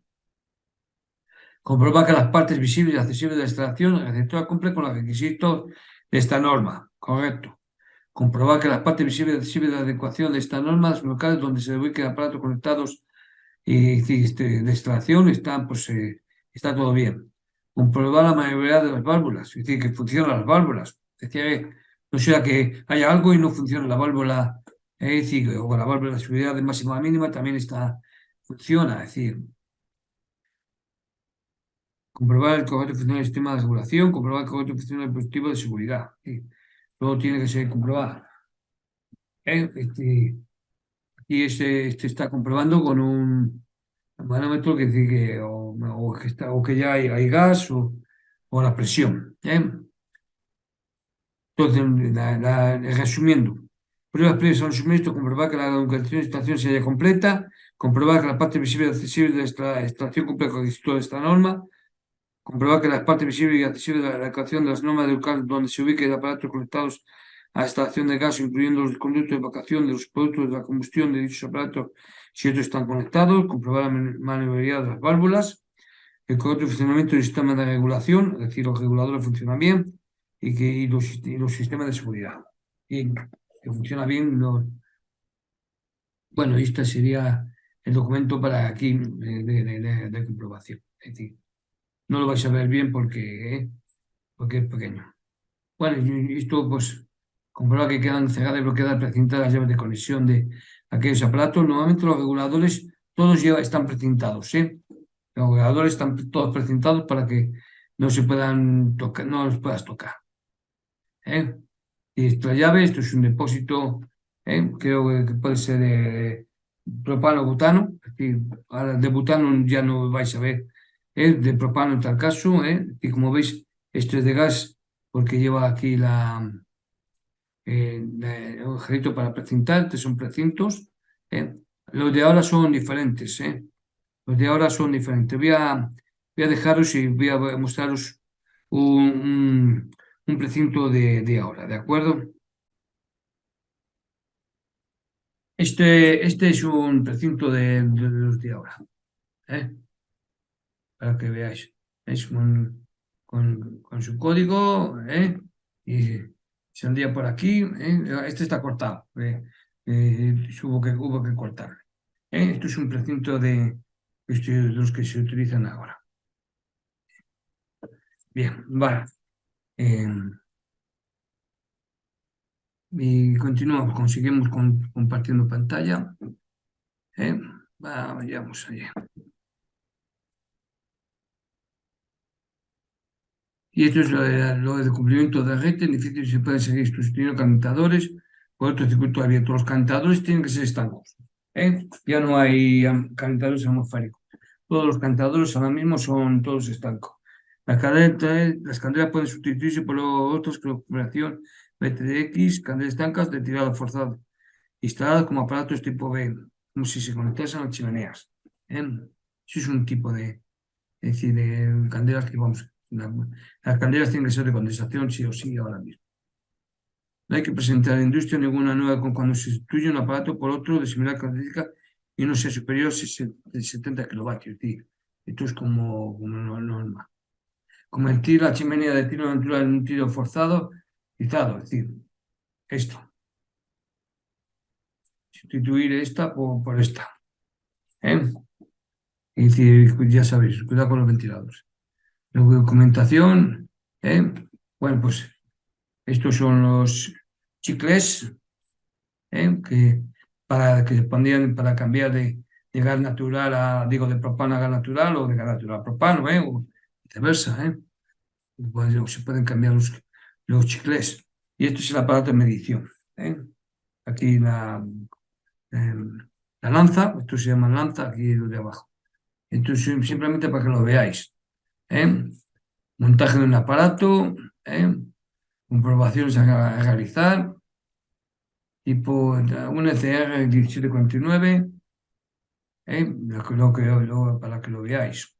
Comprobar que las partes visibles y accesibles de la instalación, el receptor cumple con los requisitos de esta norma. Correcto. Comprobar que las partes visibles y accesibles de la adecuación de esta norma, los locales donde se ubiquen aparatos conectados y de extracción, está todo bien. Comprobar la maniobrabilidad de las válvulas, es decir, que funcionan las válvulas. Es decir, no sea que haya algo y no funciona la válvula, es decir, o la válvula de seguridad de máxima a mínima también funciona. Es decir, comprobar el correcto funcionamiento del sistema de regulación, comprobar el correcto funcionamiento del dispositivo de seguridad. Sí. todo tiene que ser comprobado. Y este está comprobando con un manómetro que dice que, o que ya hay gas o la presión. Entonces, resumiendo, pruebas previas al suministro, comprobar que la documentación de instalación sea completa, comprobar que la parte visible y accesible de la extracción cumple con el requisito de esta norma, comprobar que las partes visibles y accesibles de la adecuación de las normas del local donde se ubique el aparato conectados a la instalación de gas, incluyendo los conductos de evacuación de los productos de la combustión de dichos aparatos, si estos están conectados, comprobar la maniobrabilidad de las válvulas, el correcto funcionamiento del sistema de regulación, es decir, los reguladores funcionan bien, y los sistemas de seguridad. Y que funciona bien. Bueno, este sería el documento para aquí de comprobación. Es decir, no lo vais a ver bien porque es pequeño. Bueno, y esto pues comprobar que quedan cerradas y bloqueadas precintadas las llaves de conexión de aquellos aparatos. Normalmente los reguladores todos están precintados, ¿eh? Los reguladores están todos precintados para que no se puedan tocar, no los puedas tocar. ¿Eh? Y esta llave, esto es un depósito, creo que puede ser de propano butano, es decir, ahora de butano ya no vais a ver, de propano en tal caso, y como veis, esto es de gas porque lleva aquí el agujerito para precintar, que son precintos. ¿Eh? Los de ahora son diferentes, los de ahora son diferentes. Voy a dejaros y voy a mostraros un precinto de ahora, ¿de acuerdo? Este es un precinto de los de ahora, ¿eh? Para que veáis. Es con su código, y se andía por aquí, Este está cortado, hubo que cortarlo. Esto es un precinto de los que se utilizan ahora. Bien, vale. Eh, y continuamos, conseguimos compartiendo pantalla. Vamos allá. Y esto es lo de cumplimiento de red, en efecto, se pueden seguir sustituyendo calentadores por otro circuito abierto. Los calentadores tienen que ser estancos, Ya no hay calentadores atmosféricos. Todos los calentadores ahora mismo son todos estancos. Las candelas pueden sustituirse por otros con configuración BTDX, candelas estancas de tirada forzada, instaladas como aparatos tipo B, como si se conectasen a chimeneas. Eso es un tipo es decir, candelas que vamos. Las candelas tienen que ser de condensación, sí o sí, ahora mismo. No hay que presentar a la industria ninguna nueva cuando se sustituye un aparato por otro de similar característica y no sea superior a 70 kilovatios. Es decir, esto es como normal. Convertir la chimenea de tiro natural en un tiro forzado, es decir, esto. Sustituir esta por esta. ¿Eh? Es decir, ya sabéis, cuidado con los ventiladores. La documentación, bueno, pues estos son los chicles, que se ponían para cambiar de gas natural de propano a gas natural o de gas natural a propano, o viceversa, Pues, se pueden cambiar los chicles. Y esto es el aparato de medición, Aquí la lanza, esto se llama lanza, aquí lo de abajo. Entonces, simplemente para que lo veáis, montaje de un aparato, comprobaciones a realizar, tipo un ECR 1749, para que lo veáis.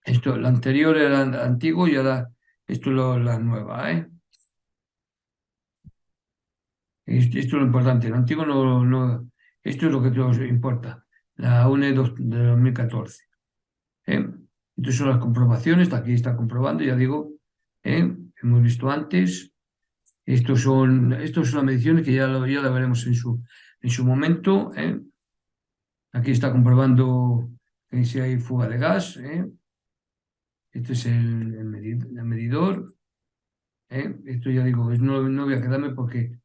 Esto, lo anterior era antiguo y ahora esto es la nueva. Esto es lo importante. Lo antiguo esto es lo que nos importa. La UNE de 2014. Estas son las comprobaciones. Aquí está comprobando, ya digo. Hemos visto antes. Estos son las mediciones que ya lo veremos en su momento. Aquí está comprobando si hay fuga de gas. Este es el medidor. Esto ya digo, no voy a quedarme porque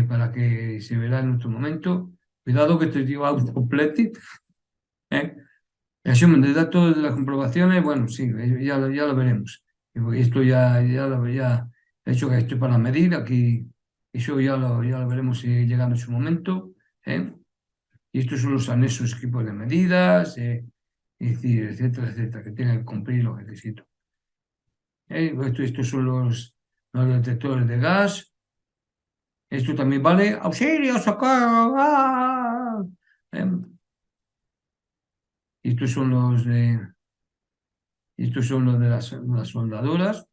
para que se verá en otro momento. Cuidado que te digo algo completo. ¿eh? Resumen de datos de las comprobaciones, bueno, sí, ya lo veremos. Esto ya De hecho, que estoy para la medida, aquí eso ya lo veremos llegando en su momento. ¿Eh? Y estos son los anexos equipos de medidas, es decir, etcétera, etcétera, que tienen que cumplir los requisitos. Estos son los detectores de gas. Esto también vale. ¡Auxilio, socorro! ¡Ah! ¿Eh? Y estos son los de las soldadoras.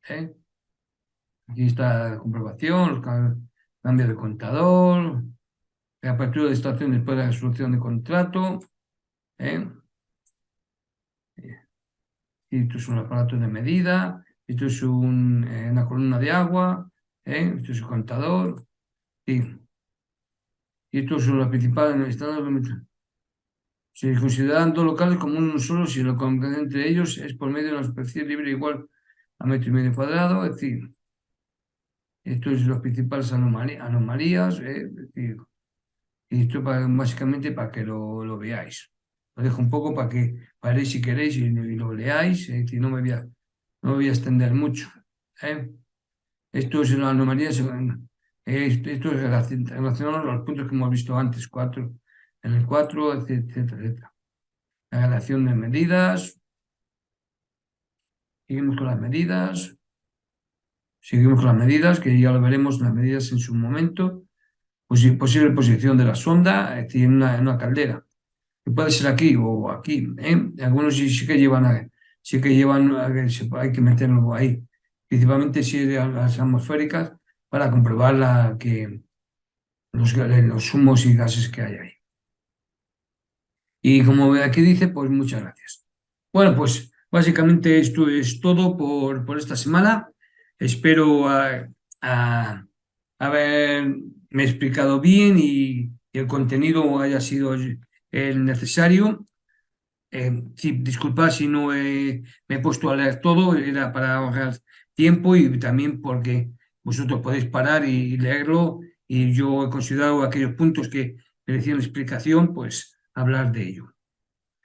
¿Eh? Aquí está la comprobación, cambio de contador, la apertura de estación después de la resolución de contrato. ¿Eh? Y esto es un aparato de medida, esto es una columna de agua, esto es un contador, y, y estos son los principales estados. Se consideran dos locales como uno solo si lo comprende entre ellos es por medio de una superficie libre igual a 1,5 m cuadrados, es decir, esto es las principales anomalías, es decir, y esto básicamente para que lo veáis. Lo dejo un poco para que paréis si queréis y lo leáis, es decir, no me voy a extender mucho. ¿Eh? Esto es una anomalía, esto es relacionado a los puntos que hemos visto antes, en el 4, etcétera, etcétera. La relación de medidas, seguimos con las medidas, que ya lo veremos, las medidas en su momento, pues posible posición de la sonda, es decir, en una caldera, que puede ser aquí o aquí, ¿eh? Algunos sí que llevan, hay que meterlo ahí, principalmente si es de las atmosféricas, para comprobar que los humos y gases que hay ahí. Y como aquí dice, pues muchas gracias. Bueno, pues básicamente esto es todo por esta semana. Espero haberme explicado bien y el contenido haya sido el necesario. Sí, disculpad si no me he puesto a leer todo, era para ahorrar tiempo y también porque vosotros podéis parar y leerlo y yo he considerado aquellos puntos que merecían explicación, pues hablar de ello.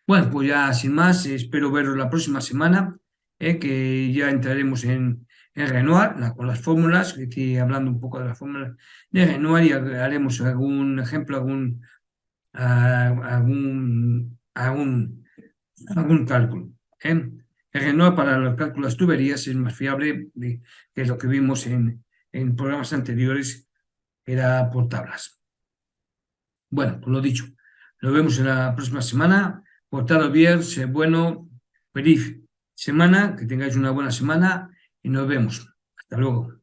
Bueno, pues ya sin más, espero veros la próxima semana, que ya entraremos en Renoir, con las fórmulas, hablando un poco de las fórmulas de Renoir y haremos algún ejemplo, algún cálculo. ¿Eh? El Renoir para los cálculos de tuberías es más fiable que lo que vimos en programas anteriores, que era por tablas. Bueno, pues lo dicho, nos vemos en la próxima semana. Portaros bien, sé bueno, feliz semana, que tengáis una buena semana y nos vemos. Hasta luego.